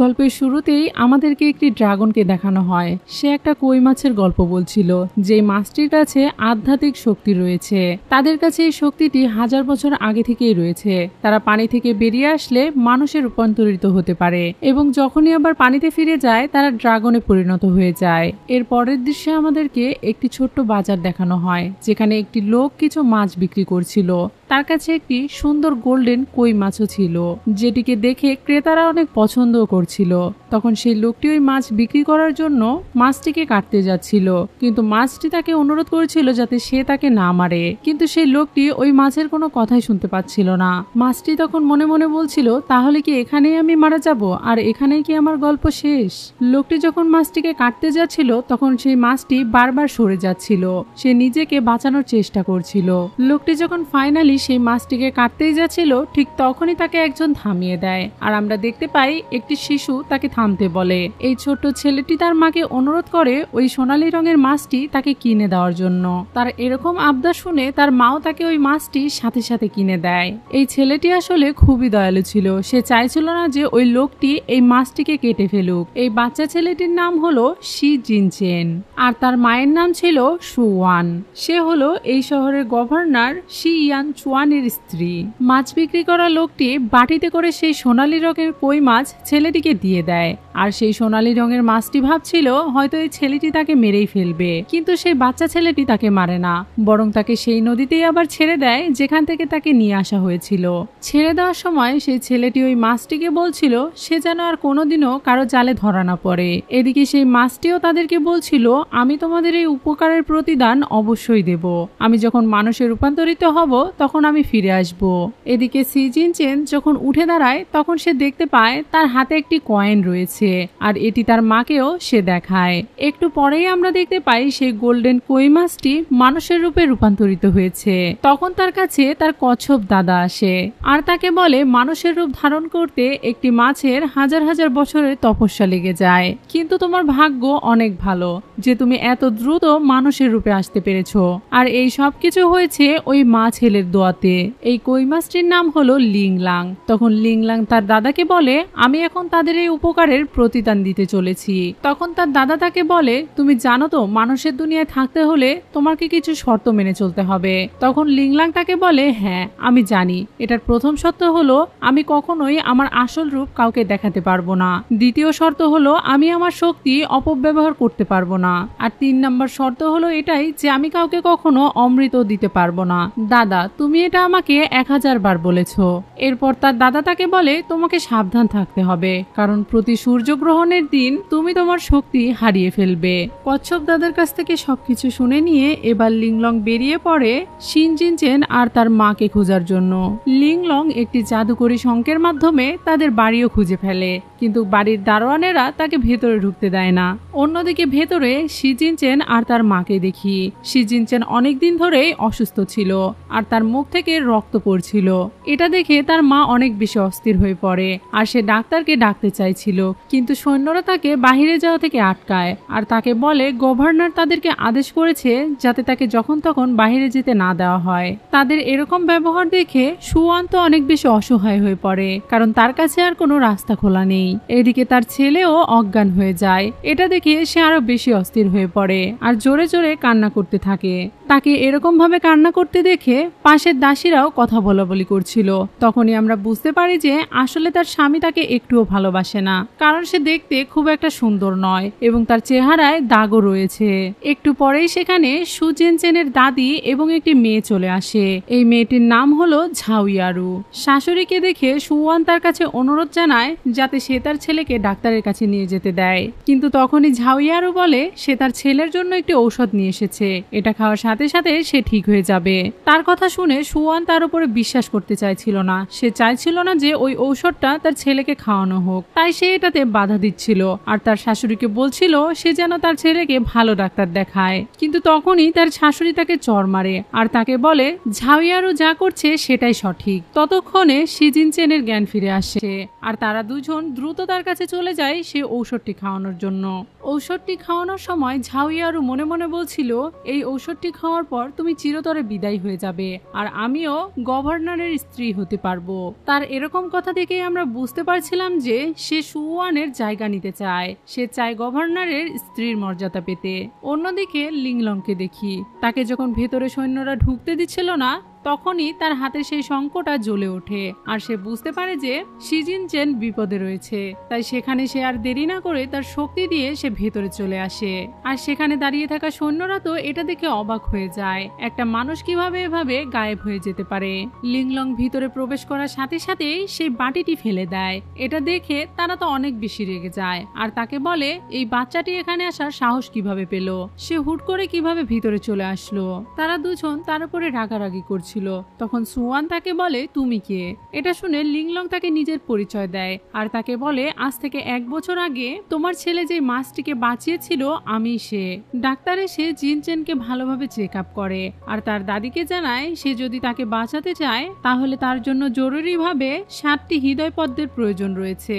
গল্পের শুরুতেই আমাদেরকে একটি ড্রাগনকে দেখানো হয়। সে একটা কই মাছের গল্প বলছিল, যে মাছটির কাছে আধ্যাত্মিক শক্তি রয়েছে। তাদের কাছে এই শক্তিটি হাজার বছর আগে থেকেই রয়েছে। তারা পানি থেকে বেরিয়ে আসলে মানুষে রূপান্তরিত হতে পারে এবং যখনই আবার পানিতে ফিরে যায় তারা ড্রাগনে পরিণত হয়ে যায়। এর পরের দৃশ্যে আমাদেরকে একটি ছোট্ট বাজার দেখানো হয়, যেখানে একটি লোক কিছু মাছ বিক্রি করছিল। তার কাছে একটি সুন্দর গোল্ডেন কই মাছও ছিল, যেটিকে দেখে ক্রেতারা অনেক পছন্দও করছিল। তখন সেই লোকটি ওই মাছ বিক্রি করার জন্য মাছটিকে কাটতে যাচ্ছিল, কিন্তু মাছটি তাকে অনুরোধ করেছিল যাতে সে তাকে না মারে। কিন্তু সেই লোকটি ওই মাছের কোনো কথাই শুনতে পাচ্ছিল না। মাছটি তখন মনে মনে বলছিল, তাহলে কি এখানেই আমি মারা যাব, আর এখানেই কি আমার গল্প শেষ? লোকটি যখন মাছটিকে কাটতে যাচ্ছিল তখন সেই মাছটি বারবার সরে যাচ্ছিল। সে নিজেকে বাঁচানোর চেষ্টা করছিল। লোকটি যখন ফাইনালি সেই মাছটিকে কাটতেই যাচ্ছিল, ঠিক তখনই তাকে একজন থামিয়ে দেয়, আর আমরা দেখতে পাই একটি শিশু তাকে থামতে বলে। এই ছোট্ট ছেলেটি তার মাকে অনুরোধ করে ওই সোনালী রঙের মাছটি তাকে কিনে দেওয়ার জন্য। তার এরকম আবদার শুনে তার মাও তাকে ওই মাছটি সাথে সাথে কিনে দেয়। এই ছেলেটি আসলে খুবই দয়ালু ছিল। সে চাইছিল না যে ওই লোকটি এই মাছটিকে কেটে ফেলুক। এই বাচ্চা ছেলেটির নাম হলো শি জিনচেন, আর তার মায়ের নাম ছিল সুয়ান। সে হলো এই শহরের গভর্নর শি ইয়ান চুয়ানের স্ত্রী। মাছ বিক্রি করা লোকটি বাটিতে করে সেই সোনালী রঙের কই মাছ ছেলেটিকে দিয়ে দেয়, আর সেই সোনালী রঙের মাছটি ভাবছিল হয়তো এই ছেলেটি তাকে মেরেই ফেলবে, কিন্তু সেই বাচ্চা ছেলেটি তাকে মারে না, বরং তাকে সেই নদীতেই আবার ছেড়ে দেয় যেখান থেকে তাকে নিয়ে আসা হয়েছিল। ছেড়ে দেওয়ার সময় সেই ছেলেটি ওই মাছটিকে বলছিল সে যেন আর কোনোদিনও কারো জালে ধরা না পড়ে। এদিকে সেই মাছটিও তাদেরকে বলছিল, আমি তোমাদের এই উপকারের প্রতিদান অবশ্যই দেব। আমি যখন মানুষে রূপান্তরিত হব তখন আমি ফিরে আসব। এদিকে শি জিনচেন যখন উঠে দাঁড়ায় তখন সে দেখতে পায় তার হাতে একটি কয়েন রয়েছে, আর এটি তার মাকেও সে দেখায়। একটু পরেই আমরা দেখতে পাই সেই গোল্ডেন কই মাছটি মানুষের রূপে রূপান্তরিত হয়েছে। তখন তার কাছে তার কচ্ছপ দাদা আসে, আর তাকে বলে মানুষের রূপ ধারণ করতে একটি মাছের হাজার হাজার বছরের তপস্যা লেগে যায়, কিন্তু তোমার ভাগ্য অনেক ভালো যে তুমি এত দ্রুত মানুষের রূপে আসতে পেরেছো। আর এই সব কিছু হয়েছে ওই মা ছেলের দোয়াতে। এই কই মাছটির নাম হলো লিংলাং। তখন লিংলাং তার দাদাকে বলে, আমি এখন তাদের এই উপকারের প্রতিদান দিতে চলেছি। তখন তার দাদা তাকে বলে, তুমি জানো তো মানুষের দুনিয়ায় থাকতে হলে তোমাকে কিছু শর্ত মেনে চলতে হবে। তখন লিংলাং তাকে বলে, হ্যাঁ আমি জানি। এটার প্রথম শর্ত হলো আমি কখনোই আমার আসল রূপ কাউকে দেখাতে পারবো না। দ্বিতীয় শর্ত হলো আমি আমার শক্তি অপব্যবহার করতে পারবো না। আর 3 নম্বর শর্ত হলো এটাই যে আমি কাউকে কখনো অমৃত দিতে পারবো না। দাদা তুমি এটা আমাকে 1000 বার বলেছো। এরপর তার দাদা তাকে বলে, তোমাকে সাবধান থাকতে হবে, কারণ প্রতি সূর্যগ্রহণের দিন তুমি তোমার শক্তি হারিয়ে ফেলবে। কচ্ছপ দাদার কাছ থেকে সবকিছু শুনে নিয়ে এবার লিংলং বেরিয়ে পড়ে শি জিনচেন আর তার মাকে খোঁজার জন্য। লিংলং একটি জাদুকরী শঙ্কের মাধ্যমে তাদের বাড়িও খুঁজে ফেলে, কিন্তু বাড়ির দারোয়ানেরা তাকে ভেতরে ঢুকতে দেয় না। অন্যদিকে ভেতরে শি জিনচেন আর তার মাকে দেখি। শি জিনচেন অনেকদিন ধরেই অসুস্থ ছিল, আর তার মুখ থেকে রক্ত পড়ছিল। এটা দেখে তার মা অনেক বেশি অস্থির হয়ে পড়ে, আর সে ডাক্তারকে ডাকতে চাইছিল, কিন্তু সৈন্যরা তাকে বাহিরে যাওয়া থেকে আটকায়, আর তাকে বলে গভর্নর তাদেরকে আদেশ করেছে যাতে তাকে যখন তখন বাহিরে যেতে না দেওয়া হয়। তাদের এরকম ব্যবহার দেখে সুয়ান তো অনেক বেশি অসহায় হয়ে পড়ে, কারণ তার কাছে আর কোনো রাস্তা খোলা নেই। এদিকে তার ছেলেও অজ্ঞান হয়ে যায়। এটা দেখে সে আরো বেশি অস্থির হয়ে পড়ে আর জোরে জোরে কান্না করতে থাকে। তাকে এরকম ভাবে কান্না করতে দেখে পাশের দাসীরাও কথা বলাবলি করছিল। তখনই আমরা বুঝতে পারি যে আসলে তার স্বামী তাকে একটুও ভালোবাসে না, কারণ সে দেখতে খুব একটা সুন্দর নয় এবং তার চেহারায় দাগও রয়েছে। একটু পরেই সেখানে শু জিনচেনের দাদি এবং একটি মেয়ে চলে আসে। এই মেয়েটির নাম হলো ঝাউয়ারু। শাশুড়িকে দেখে সুয়ান তার কাছে অনুরোধ জানায় যাতে সে তার ছেলেকে ডাক্তারের কাছে নিয়ে যেতে দেয়, কিন্তু তখনই ঝাউয়ারু বলে সে তার ছেলের জন্য একটি ঔষধ নিয়ে এসেছে, এটা খাওয়ার সাথে সাথে সে ঠিক হয়ে যাবে। তার কথা শুনে সুয়ান তার উপরে বিশ্বাস করতে চাইছিল না। সে চাইছিল না যে ওই ঔষধটা তার ছেলেকে খাওয়ানো হোক, তাই সে এটাতে বাধা দিচ্ছিল, আর তার শাশুড়িকে বলছিল সে যেন তার ছেলেকে ভালো ডাক্তার দেখায়। কিন্তু তখনই তার শাশুড়ি তাকে চড় মারে আর তাকে বলে ঝাউয়ারু যা করছে সেটাই সঠিক। ততক্ষণে শি জিনচেনের জ্ঞান ফিরে আসে, আর তারা দুজন দ্রুত তার কাছে চলে যায় সে ঔষধটি খাওয়ানোর জন্য। ঔষধটি খাওয়ানোর সময় ঝাউয়ারু মনে মনে বলছিল এই ঔষধটি খাওয়ার পর তুমি চিরতরে বিদায় হয়ে যাবে আর আমিও গভর্নরের স্ত্রী হতে পারবো। তার এরকম কথা দেখেই আমরা বুঝতে পারছিলাম যে সে সুওয়ানের জায়গা নিতে চায়, সে চায় গভর্নরের স্ত্রীর মর্যাদা পেতে। অন্যদিকে লিংলংকে দেখি, তাকে যখন ভেতরে সৈন্যরা ঢুকতে দিচ্ছিল না তখনই তার হাতে সেই শঙ্খটা জ্বলে ওঠে আর সে বুঝতে পারে যে শি জিনচেন বিপদে রয়েছে। তাই সেখানে সে আর দেরি না করে তার শক্তি দিয়ে সে ভেতরে চলে আসে। আর সেখানে দাঁড়িয়ে থাকা সৈন্যরা তো এটা দেখে অবাক হয়ে যায়, একটা মানুষ কিভাবে এভাবে গায়েব হয়ে যেতে পারে। লিংলং ভিতরে প্রবেশ করার সাথে সাথেই সেই বাটিটি ফেলে দেয়। এটা দেখে তারা তো অনেক বেশি রেগে যায় আর তাকে বলে এই বাচ্চাটি এখানে আসার সাহস কিভাবে পেল, সে হুট করে কিভাবে ভিতরে চলে আসলো। তারা দুজন তার উপরে রাগারাগি করছে। তখন সুয়ান তাকে বলে তুমি কে। এটা শুনে লিংলং তাকে নিজের পরিচয় দেয় আর তাকে বলে আজ থেকে 1 বছর আগে তোমার ছেলে যে মাছটিকে বাঁচিয়েছিল আমি সে। ডাক্তার এসে জিনচেনকে ভালোভাবে চেক আপ করে আর তার দাদিকে জানায় সে যদি তাকে বাঁচাতে চায় তাহলে তার জন্য জরুরিভাবে 7টি হৃদয় পদ্মের প্রয়োজন রয়েছে।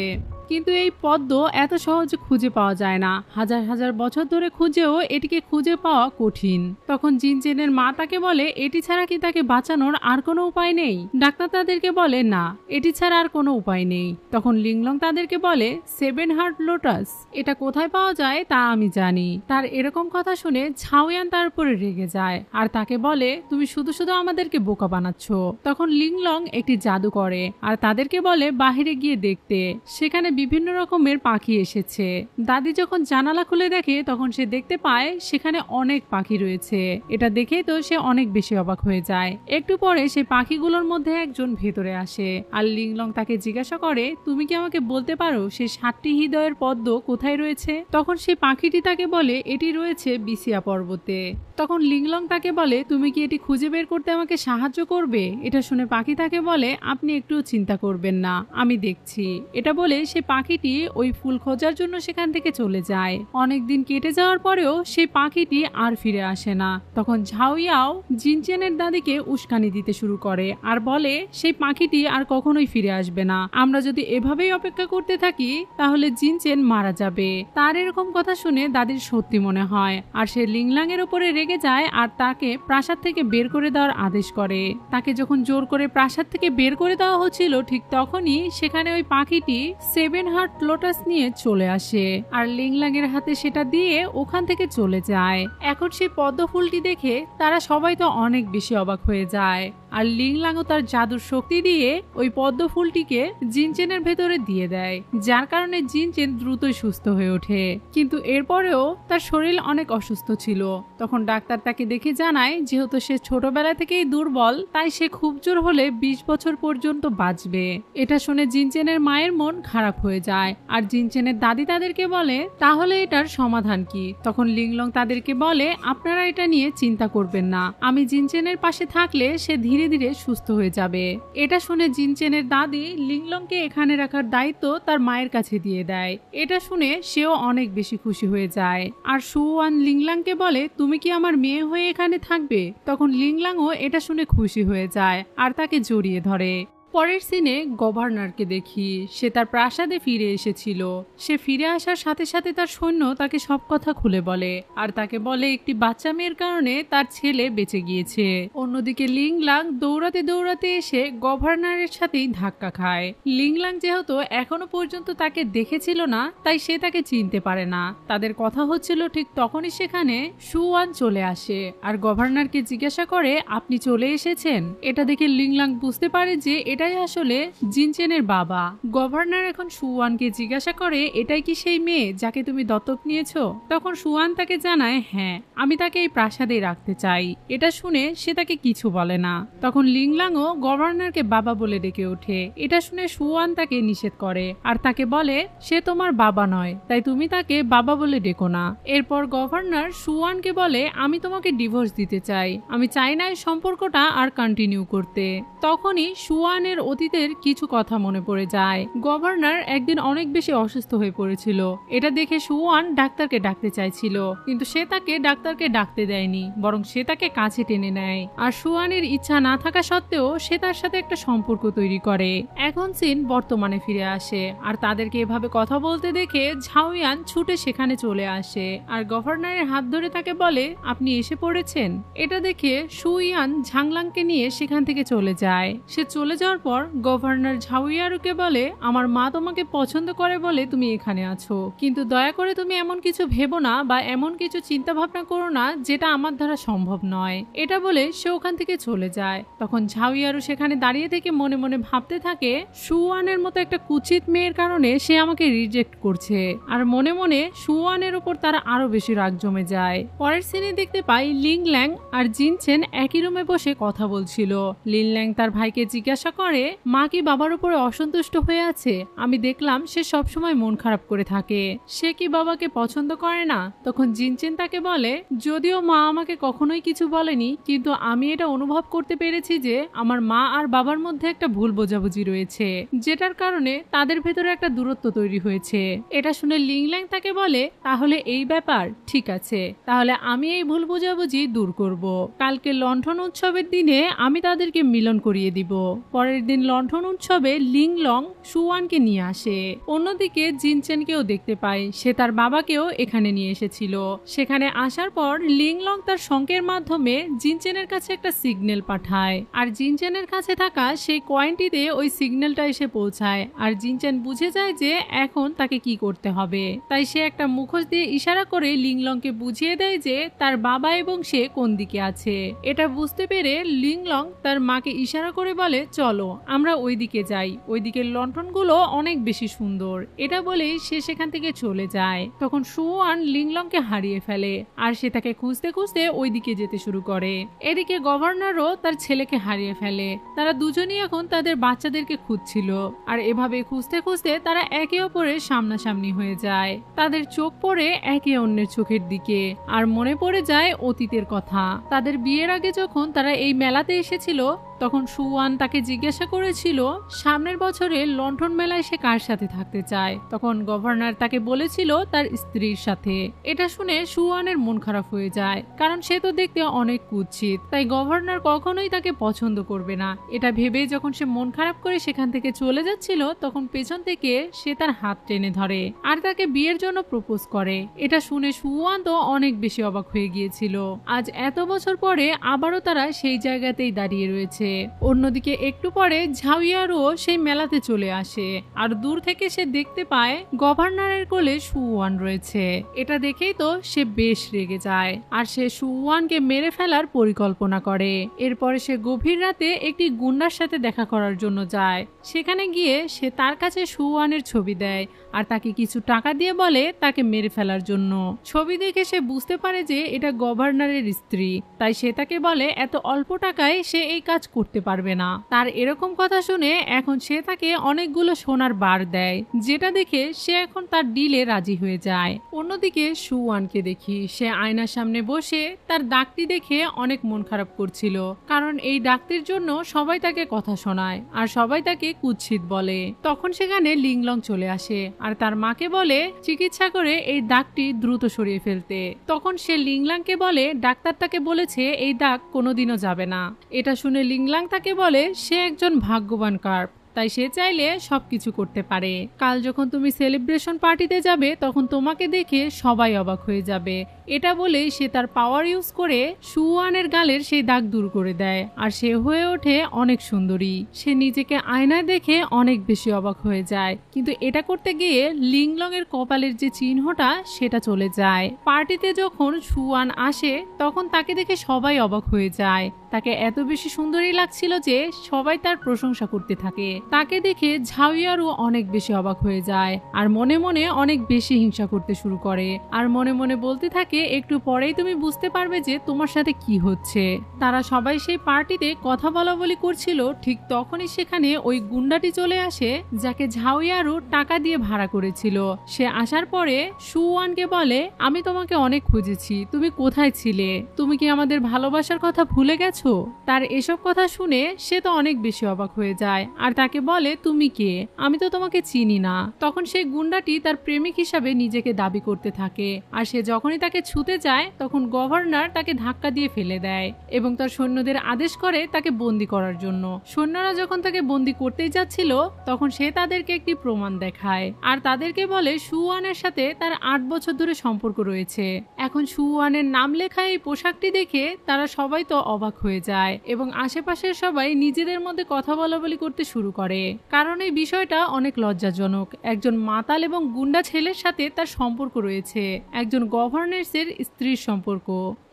কিন্তু এই পদ্ম এত সহজে খুঁজে পাওয়া যায় না, হাজার হাজার বছর ধরে খুঁজেও এটিকে খুঁজে পাওয়া কঠিন। তখন জিনচেনের মা তাকে বলে এটি ছাড়া কি তাকে বাঁচানোর আর কোনো উপায় নেই। ডাক্তার তাদেরকে বলে না, এটি ছাড়া আর কোনো উপায় নেই। তখন লিংলং তাদেরকে বলে 7 হার্ট লোটাস এটা কোথায় পাওয়া যায় তা আমি জানি। তার এরকম কথা শুনে ঝাওয়ান তার উপরে রেগে যায় আর তাকে বলে তুমি শুধু শুধু আমাদেরকে বোকা বানাচ্ছ। তখন লিংলং একটি জাদু করে আর তাদেরকে বলে বাহিরে গিয়ে দেখতে। সেখানে বিভিন্ন রকমের পাখি এসেছে। দাদি যখন জানালা খুলে দেখে তখন সে দেখতে পায় সেখানে অনেক পাখি রয়েছে। এটা দেখেই তো সে অনেক বেশি অবাক হয়ে যায়। একটু পরে সেই পাখিগুলোর মধ্যে একজন ভেতরে আসে আর লিংলং তাকে জিজ্ঞাসা করে তুমি কি আমাকে বলতে পারো সেই 7টি হৃদয়ের পদ্ম কোথায় রয়েছে। তখন সেই পাখিটি তাকে বলে এটি রয়েছে বিসিয়া পর্বতে। তখন লিংলং তাকে বলে তুমি কি এটি খুঁজে বের করতে আমাকে সাহায্য করবে। এটা শুনে পাখি তাকে বলে আপনি একটু চিন্তা করবেন না, আমি দেখছি। এটা বলে সে পাখিটি ওই ফুল খোঁজার জন্য সেখান থেকে চলে যায়। অনেকদিন কেটে যাওয়ার পরেও সেই পাখিটি আর ফিরে আসে না। তখন ঝাওয়াও জিনচেনের দাদিকে উস্কানি দিতে শুরু করে আর বলে সেই পাখিটি আর কখনোই ফিরে আসবে না। আমরা যদি এভাবেই অপেক্ষা করতে থাকি তাহলে জিনচেন মারা যাবে। তার এরকম কথা শুনে দাদির সত্যি মনে হয় আর সে লিংলাং এর উপরে রেগে যায় আর তাকে প্রাসাদ থেকে বের করে দেওয়ার আদেশ করে। তাকে যখন জোর করে প্রাসাদ থেকে বের করে দেওয়া হচ্ছিল ঠিক তখনই সেখানে ওই পাখিটি 7 হার্ট লোটাস নিয়ে চলে আসে আর লিংলাং এর হাতে সেটা দিয়ে ওখান থেকে চলে যায়। এখন সেই পদ্ম ফুলটি দেখে তারা সবাই তো অনেক বেশি অবাক হয়ে যায় আর লিংলাংও তার জাদুর শক্তি দিয়ে ওই পদ্ম ফুলটিকে জিনচেনের ভেতরে দিয়ে দেয়, যার কারণে জিনচেন দ্রুতই সুস্থ হয়ে ওঠে। কিন্তু এরপরেও তার শরীর অনেক অসুস্থ ছিল। তখন ডাক্তার তাকে দেখে জানায় যেহেতু সে ছোটবেলা থেকেই দুর্বল তাই সে খুব জোর হলে 20 বছর পর্যন্ত বাঁচবে। এটা শুনে জিনচেনের মায়ের মন খারাপ হয়ে যায় আর জিনচেনের দাদি তাদেরকে বলে তাহলে এটার সমাধান কি। তখন লিংলং তাদেরকে বলে আপনারা এটা নিয়ে চিন্তা করবেন না, আমি জিনচেনের পাশে থাকলে সে ধীরে ধীরে সুস্থ হয়ে যাবে। এটা শুনে জিনচেনের দাদি লিংলংকে এখানে রাখার দায়িত্ব তার মায়ের কাছে দিয়ে দেয়। এটা শুনে সেও অনেক বেশি খুশি হয়ে যায় আর সুওয়ান লিংলাংকে বলে তুমি কি আমার মেয়ে হয়ে এখানে থাকবে। তখন লিংলাংও এটা শুনে খুশি হয়ে যায় আর তাকে জড়িয়ে ধরে। পরের সিনে গভর্নরকে দেখি, সে তার প্রাসাদে ফিরে এসেছিল। সে ফিরে আসার সাথে সাথে তার সৈন্য তাকে সব কথা খুলে বলে আর তাকে বলে একটি বাচ্চা মেয়ের কারণে তার ছেলে বেঁচে গিয়েছে। অন্যদিকে লিংলাং দৌড়াতে দৌড়াতে এসে গভর্নরের সাথেই ধাক্কা খায়। লিংলাং যেহেতু এখনো পর্যন্ত তাকে দেখেছিল না তাই সে তাকে চিনতে পারে না। তাদের কথা হচ্ছিল ঠিক তখনই সেখানে সুওয়ান চলে আসে আর গভর্নরকে জিজ্ঞাসা করে আপনি চলে এসেছেন। এটা দেখে লিংলাং বুঝতে পারে যে এটাই আসলে জিনচেনের বাবা। গভর্নর এখন সুওয়ানকে জিজ্ঞাসা করে এটাই কি সেই মেয়ে যাকে তুমি দত্তক নিয়েছো। তখন সুওয়ান তাকে জানায় হ্যাঁ, আমি তাকে এই প্রাসাদে রাখতে চাই। এটা শুনে সে তাকে কিছু বলে না। তখন লিংলাংও গভর্নরকে বাবা বলে ডেকে ওঠে। এটা শুনে সুওয়ান তাকে নিষেধ করে আর তাকে বলে সে তোমার বাবা নয়, তাই তুমি তাকে বাবা বলে ডেকো না। এরপর গভর্নর সুওয়ানকে বলে আমি তোমাকে ডিভোর্স দিতে চাই, আমি চাই না এই সম্পর্কটা আর কন্টিনিউ করতে। তখনই সুওয়ানের সুয়ানের অতীতের কিছু কথা মনে পড়ে যায়। গভর্নর একদিন অনেক বেশি অসুস্থ হয়ে পড়েছিল। এটা দেখে সুয়ান ডাক্তারকে ডাকতে চাইছিল, কিন্তু সে তাকে ডাক্তারকে ডাকতে দেয়নি, বরং সে তাকে কাছে টেনে নেয়। আর সুয়ানের ইচ্ছা না থাকা সত্ত্বেও সে তার সাথে একটা সম্পর্ক তৈরি করে। এখন সিন বর্তমানে ফিরে আসে, আর তাদেরকে এভাবে কথা বলতে দেখে ঝাওয়ান ছুটে সেখানে চলে আসে আর গভর্নরের হাত ধরে তাকে বলে, আপনি এসে পড়েছেন। এটা দেখে সুয়ান ঝাংলাংকে নিয়ে সেখান থেকে চলে যায়। সে চলে যাওয়ার পর গভর্নর ঝাওয়ারুকে বলে, আমার মা তোমাকে পছন্দ করে বলে তুমি এখানে আছো, কিন্তু দয়া করে তুমি এমন কিছু ভেবো না বা এমন কিছু চিন্তা ভাবনা করো না যেটা আমার দ্বারা সম্ভব নয়। এটা বলে সে ওখান থেকে চলে যায়। তখন ঝাওয়ারু সেখানে দাঁড়িয়ে থেকে মনে মনে ভাবতে থাকে, সুয়ানের মতো একটা কুচিত মেয়ের কারণে সে আমাকে রিজেক্ট করছে। আর মনে মনে সুয়ানের উপর তারা আরো বেশি রাগ জমে যায়। পরের সিনে দেখতে পাই লিং ল্যাং আর জিনচেন একই রুমে বসে কথা বলছিল। লিং ল্যাং তার ভাইকে জিজ্ঞাসা করে, মা কি বাবার উপরে অসন্তুষ্ট হয়ে আছে? আমি দেখলাম সে সবসময় মন খারাপ করে থাকে, সে কি বাবাকে পছন্দ করে না? তখন জিনচেন তাকে বলে, যদিও মা আমাকে কখনোই কিছু বলেনি, কিন্তু আমি এটা অনুভব করতে পেরেছি যে আমার মা আর বাবার মধ্যে একটা ভুল বোঝাবুঝি রয়েছে, যেটার কারণে তাদের ভেতরে একটা দূরত্ব তৈরি হয়েছে। এটা শুনে লিং ল্যাং তাকে বলে, তাহলে এই ব্যাপার, ঠিক আছে, তাহলে আমি এই ভুল বোঝাবুঝি দূর করব। কালকে লণ্ঠন উৎসবের দিনে আমি তাদেরকে মিলন করিয়ে দিব। পরের দিন লণ্ঠন উৎসবে লিং লং সুয়ানকে নিয়ে আসে। অন্যদিকে জিনচেনকেও দেখতে পায়, সে তার বাবাকেও এখানে নিয়ে এসেছিল। সেখানে আসার পর লিং লং তার শঙ্কের মাধ্যমে জিনচেনের কাছে একটা সিগন্যাল পাঠায়, আর জিনচেনের কাছে থাকা সেই কয়েনটিতে ওই সিগন্যালটা এসে পৌঁছায়। আর জিনচেন বুঝে যায় যে এখন তাকে কি করতে হবে, তাই সে একটা মুখোশ দিয়ে ইশারা করে লিং লংকে বুঝিয়ে দেয় যে তার বাবা এবং সে কোন দিকে আছে। এটা বুঝতে পেরে লিং লং তার মাকে ইশারা করে বলে, চলো আমরা ওইদিকে যাই, ওইদিকে লণ্ঠনগুলো অনেক বেশি সুন্দর। এটা বলেই সে সেখান থেকে চলে যায়। তখন সুয়ান লিং লংকে হারিয়ে ফেলে, আর সে তাকে খুঁজতে খুঁজতে ওইদিকে যেতে শুরু করে। এদিকে গভর্নরও তার ছেলেকে হারিয়ে ফেলে। তারা দুজনই এখন তাদের বাচ্চাদেরকে খুঁজছিল, আর এভাবে খুঁজতে খুঁজতে তারা একে অপরের সামনাসামনি হয়ে যায়। তাদের চোখ পড়ে একে অন্যের চোখের দিকে, আর মনে পড়ে যায় অতীতের কথা। তাদের বিয়ের আগে যখন তারা এই মেলাতে এসেছিল, তখন সুয়ান তাকে জিজ্ঞাসা করেছিল সামনের বছরে লণ্ঠন মেলায় সে কার সাথে থাকতে চায়। তখন গভর্নর তাকে বলেছিল তার স্ত্রীর সাথে। এটা শুনে সুয়ানের মন খারাপ হয়ে যায়, কারণ সে তো দেখতে অনেক কুৎসিত, তাই গভর্নর কখনোই তাকে পছন্দ করবে না। এটা ভেবে যখন সে মন খারাপ করে সেখান থেকে চলে যাচ্ছিল, তখন পেছন থেকে সে তার হাত টেনে ধরে আর তাকে বিয়ের জন্য প্রপোজ করে। এটা শুনে সুয়ান তো অনেক বেশি অবাক হয়ে গিয়েছিল। আজ এত বছর পরে আবারও তারা সেই জায়গাতেই দাঁড়িয়ে রয়েছে। অন্যদিকে একটু পরে ঝাওয়ারও সেই মেলাতে চলে আসে, আর দূর থেকে সে দেখতে পায় গভর্নরের কোলে সুয়ান রয়েছে। এটা দেখেই তো সে বেশ রেগে যায়, আর সে সুয়ানকে মেরে ফেলার পরিকল্পনা করে। এরপরে সে গভীর রাতে একটি গুন্ডার সাথে দেখা করার জন্য যায়। সেখানে গিয়ে সে তার কাছে সুয়ানের ছবি দেয়, আর তাকে কিছু টাকা দিয়ে বলে তাকে মেরে ফেলার জন্য। ছবি দেখে সে বুঝতে পারে যে এটা গভর্নরের স্ত্রী, তাই সে তাকে বলে এত অল্প টাকায় সে এই কাজ করতে পারবে না। তার এরকম কথা শুনে এখন সে তাকে অনেকগুলো সোনার বার দেয়, যেটা দেখে সে এখন তার ডিলে রাজি হয়ে যায়। অন্যদিকে সুয়ানকে দেখি সে আয়নার সামনে বসে তার দাগটি দেখে অনেক মন খারাপ করছিল, কারণ এই দাগটির জন্য সবাই তাকে কথা শোনায় আর সবাই তাকে কুৎসিত বলে। তখন সেখানে লিং লং চলে আসে আর তার মাকে বলে চিকিৎসা করে এই দাগটি দ্রুত সরিয়ে ফেলতে। তখন সে লিং লাংকে বলে ডাক্তার তাকে বলেছে এই দাগ কোনোদিনও যাবে না। এটা শুনে লিং লাং তাকে বলে সে একজন ভাগ্যবান কার্প, তাই সে চাইলে সবকিছু করতে পারে। কাল যখন তুমি সেলিব্রেশন পার্টিতে যাবে তখন তোমাকে দেখে সবাই অবাক হয়ে যাবে। এটা বলেই সে তার পাওয়ার ইউজ করে সুয়ানের গালের সেই দাগ দূর করে দেয়, আর সে হয়ে ওঠে অনেক সুন্দরী। সে নিজেকে আয়নায় দেখে অনেক বেশি অবাক হয়ে যায়, কিন্তু এটা করতে গিয়ে লিং লং এর কপালের যে চিহ্নটা সেটা চলে যায়। পার্টিতে যখন সুয়ান আসে তখন তাকে দেখে সবাই অবাক হয়ে যায়। তাকে এত বেশি সুন্দরী লাগছিল যে সবাই তার প্রশংসা করতে থাকে। তাকে দেখে ঝাউয়ারও অনেক বেশি অবাক হয়ে যায় আর মনে মনে অনেক বেশি হিংসা করতে শুরু করে আর মনে মনে বলতে থাকে একটু পরেই তুমি বুঝতে পারবে যে তোমার সাথে কি হচ্ছে। তারা সবাই সেই পার্টিতে কথা বলা বলি করছিল, ঠিক তখনই সেখানে ওই গুন্ডাটি চলে আসে যাকে ঝাউয়ারও টাকা দিয়ে ভাড়া করেছিল। সে আসার পরে সুওয়ানকে বলে, আমি তোমাকে অনেক খুঁজেছি, তুমি কোথায় ছিলে? তুমি কি আমাদের ভালোবাসার কথা ভুলে গেছো? তার এসব কথা শুনে সে তো অনেক বেশি অবাক হয়ে যায় আর তাকে বলে, তুমি কে? আমি তো তোমাকে চিনি না। তখন সেই গুন্ডাটি তার প্রেমিক হিসাবে নিজেকে দাবি করতে থাকে আর সে যখনই তাকে ছুতে যায় তখন গভর্নর তাকে ধাক্কা দিয়ে ফেলে দেয় এবং তার সৈন্যদের আদেশ করে তাকে বন্দী করার জন্য। সৈন্যরা যখন তাকে বন্দী করতেই যাচ্ছিল তখন সে তাদেরকে একটি প্রমাণ দেখায় আর তাদেরকে বলে সুওয়ানের সাথে তার 8 বছর ধরে সম্পর্ক রয়েছে। এখন সুওয়ানের নাম লেখা এই পোশাকটি দেখে তারা সবাই তো অবাক হয়ে যায় এবং আশেপাশের সবাই নিজেদের মধ্যে কথা বলা বলি করতে শুরু করে, কারণ এই বিষয়টা অনেক লজ্জাজনক। একজন মাতাল এবং গুন্ডা ছেলের সাথে তার সম্পর্ক রয়েছে, একজন গভর্নরের স্ত্রীর সম্পর্ক।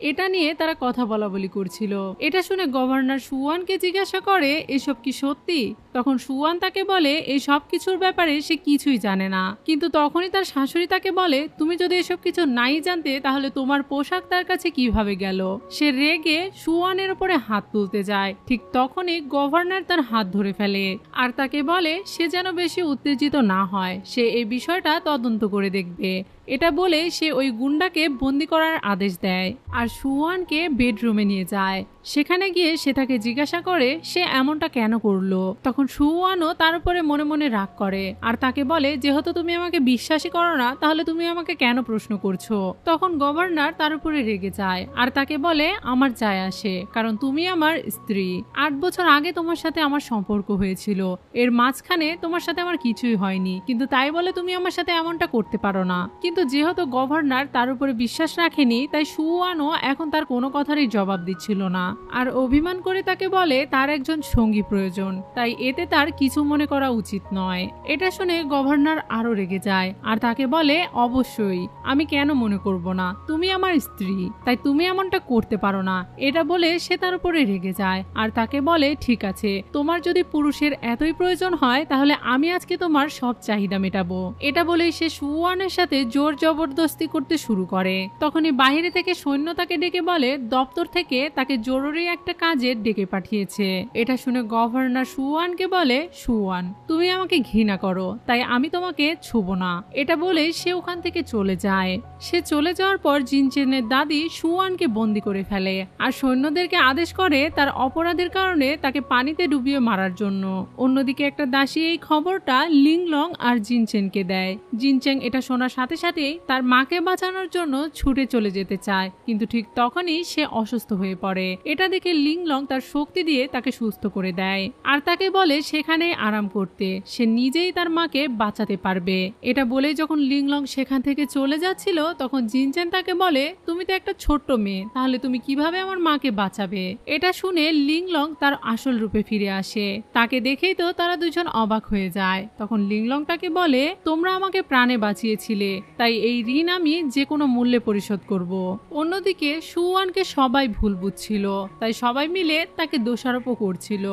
এটা নিয়ে তারা কথা বলা বলি করছিল। এটা শুনে গভর্নর সুওয়ানকে জিজ্ঞাসা করে, এসব কি সত্যি? তখন সুওয়ান তাকে বলে এই সব কিছুর ব্যাপারে সে কিছুই জানে না, কিন্তু তখনই তার শাশুড়ি তাকে বলে, তুমি যদি এসব কিছু নাই জানতে তাহলে তোমার পোশাক তার কাছে কিভাবে গেল? সে রেগে সুওয়ানের উপরে হাত তুলতে যায়, ঠিক তখনই গভর্নর তার হাত ধরে ফেলে আর তাকে বলে সে যেন বেশি উত্তেজিত না হয়, সে এই বিষয়টা তদন্ত করে দেখবে। এটা বলে সে ওই গুন্ডাকে বন্দি করার আদেশ দেয় আর সুওয়ানকে বেডরুমে নিয়ে যায়। সেখানে গিয়ে সে তাকে জিজ্ঞাসা করে সে এমনটা কেন করলো। তখন সুওয়ানও তার উপরে মনে মনে রাগ করে আর তাকে বলে, যেহেতু তুমি আমাকে বিশ্বাসই করো না তাহলে তুমি আমাকে কেন প্রশ্ন করছো? তখন গভর্নর তার উপরে রেগে যায় আর তাকে বলে, আমার যায় আসে, কারণ তুমি আমার স্ত্রী। 8 বছর আগে তোমার সাথে আমার সম্পর্ক হয়েছিল, এর মাঝখানে তোমার সাথে আমার কিছুই হয়নি, কিন্তু তাই বলে তুমি আমার সাথে এমনটা করতে পারো না। কিন্তু যেহেতু গভর্নর তার উপরে বিশ্বাস রাখেনি তাই সুওয়ানও এখন তার কোনো কথারই জবাব দিচ্ছিল না আর অভিমান করে তাকে বলে তার একজন সঙ্গী প্রয়োজন, তাই এতে তার কিছু মনে করা উচিত নয়। এটা শুনে গভর্নর আরো রেগে যায় আর তাকে বলে, অবশ্যই, আমি কেন মনে করব না, তুমি আমার স্ত্রী, তাই তুমি এমনটা করতে পারো না। এটা বলে সে তার উপরে রেগে যায় আর তাকে বলে, ঠিক আছে, তোমার যদি পুরুষের এতই প্রয়োজন হয় তাহলে আমি আজকে তোমার সব চাহিদা মেটাবো। এটা বলে সে সুওয়ানের সাথে জোর জবরদস্তি করতে শুরু করে। তখনই বাইরে থেকে সৈন্য তাকে ডেকে বলে দপ্তর থেকে তাকে জরুরি একটা কাজে ডেকে পাঠিয়েছে। এটা শুনে গভর্নর সুওয়ানকে বলে, সুওয়ান, তুমি আমাকে ঘৃণা করো তাই আমি তোমাকে ছুব না। এটা বলে সে ওখান থেকে চলে যায়। সে চলে যাওয়ার পর জিনচেনের দাদি সুওয়ানকে বন্দি করে ফেলে আর সৈন্যদেরকে আদেশ করে তার অপরাধের কারণে তাকে পানিতে ডুবিয়ে মারার জন্য। অন্যদিকে একটা দাসী এই খবরটা লিংলং আর জিনচেনকে দেয়। জিনচেং এটা শোনার সাথে সাথেই তার মাকে বাঁচানোর জন্য ছুটে চলে যেতে চায়, কিন্তু ঠিক তখনই সে অসুস্থ হয়ে পড়ে। এটা দেখে লিংলং তার শক্তি দিয়ে তাকে সুস্থ করে দেয় আর তাকে বলে সেখানে আরাম করতে, সে নিজেই তার মাকে বাঁচাতে পারবে। এটা বলে যখন লিংলং সেখান থেকে চলে যাচ্ছিল তখন জিনচেন তাকে বলে, তুমি তো একটা ছোট্ট মেয়ে, তাহলে তুমি কিভাবে আমার মাকে বাঁচাবে? এটা শুনে লিংলং তার আসল রূপে ফিরে আসে। তাকে দেখেই তো তারা দুজন অবাক হয়ে যায়। তখন লিংলং তাকে বলে, তোমরা আমাকে প্রাণে বাঁচিয়েছিলে, তাই এই ঋণ আমি যে কোনো মূল্যে পরিশোধ করব। অন্যদিকে সুওয়ানকে সবাই ভুল বুঝছিল, তাই সবাই মিলে তাকে দোষারোপ করছিল।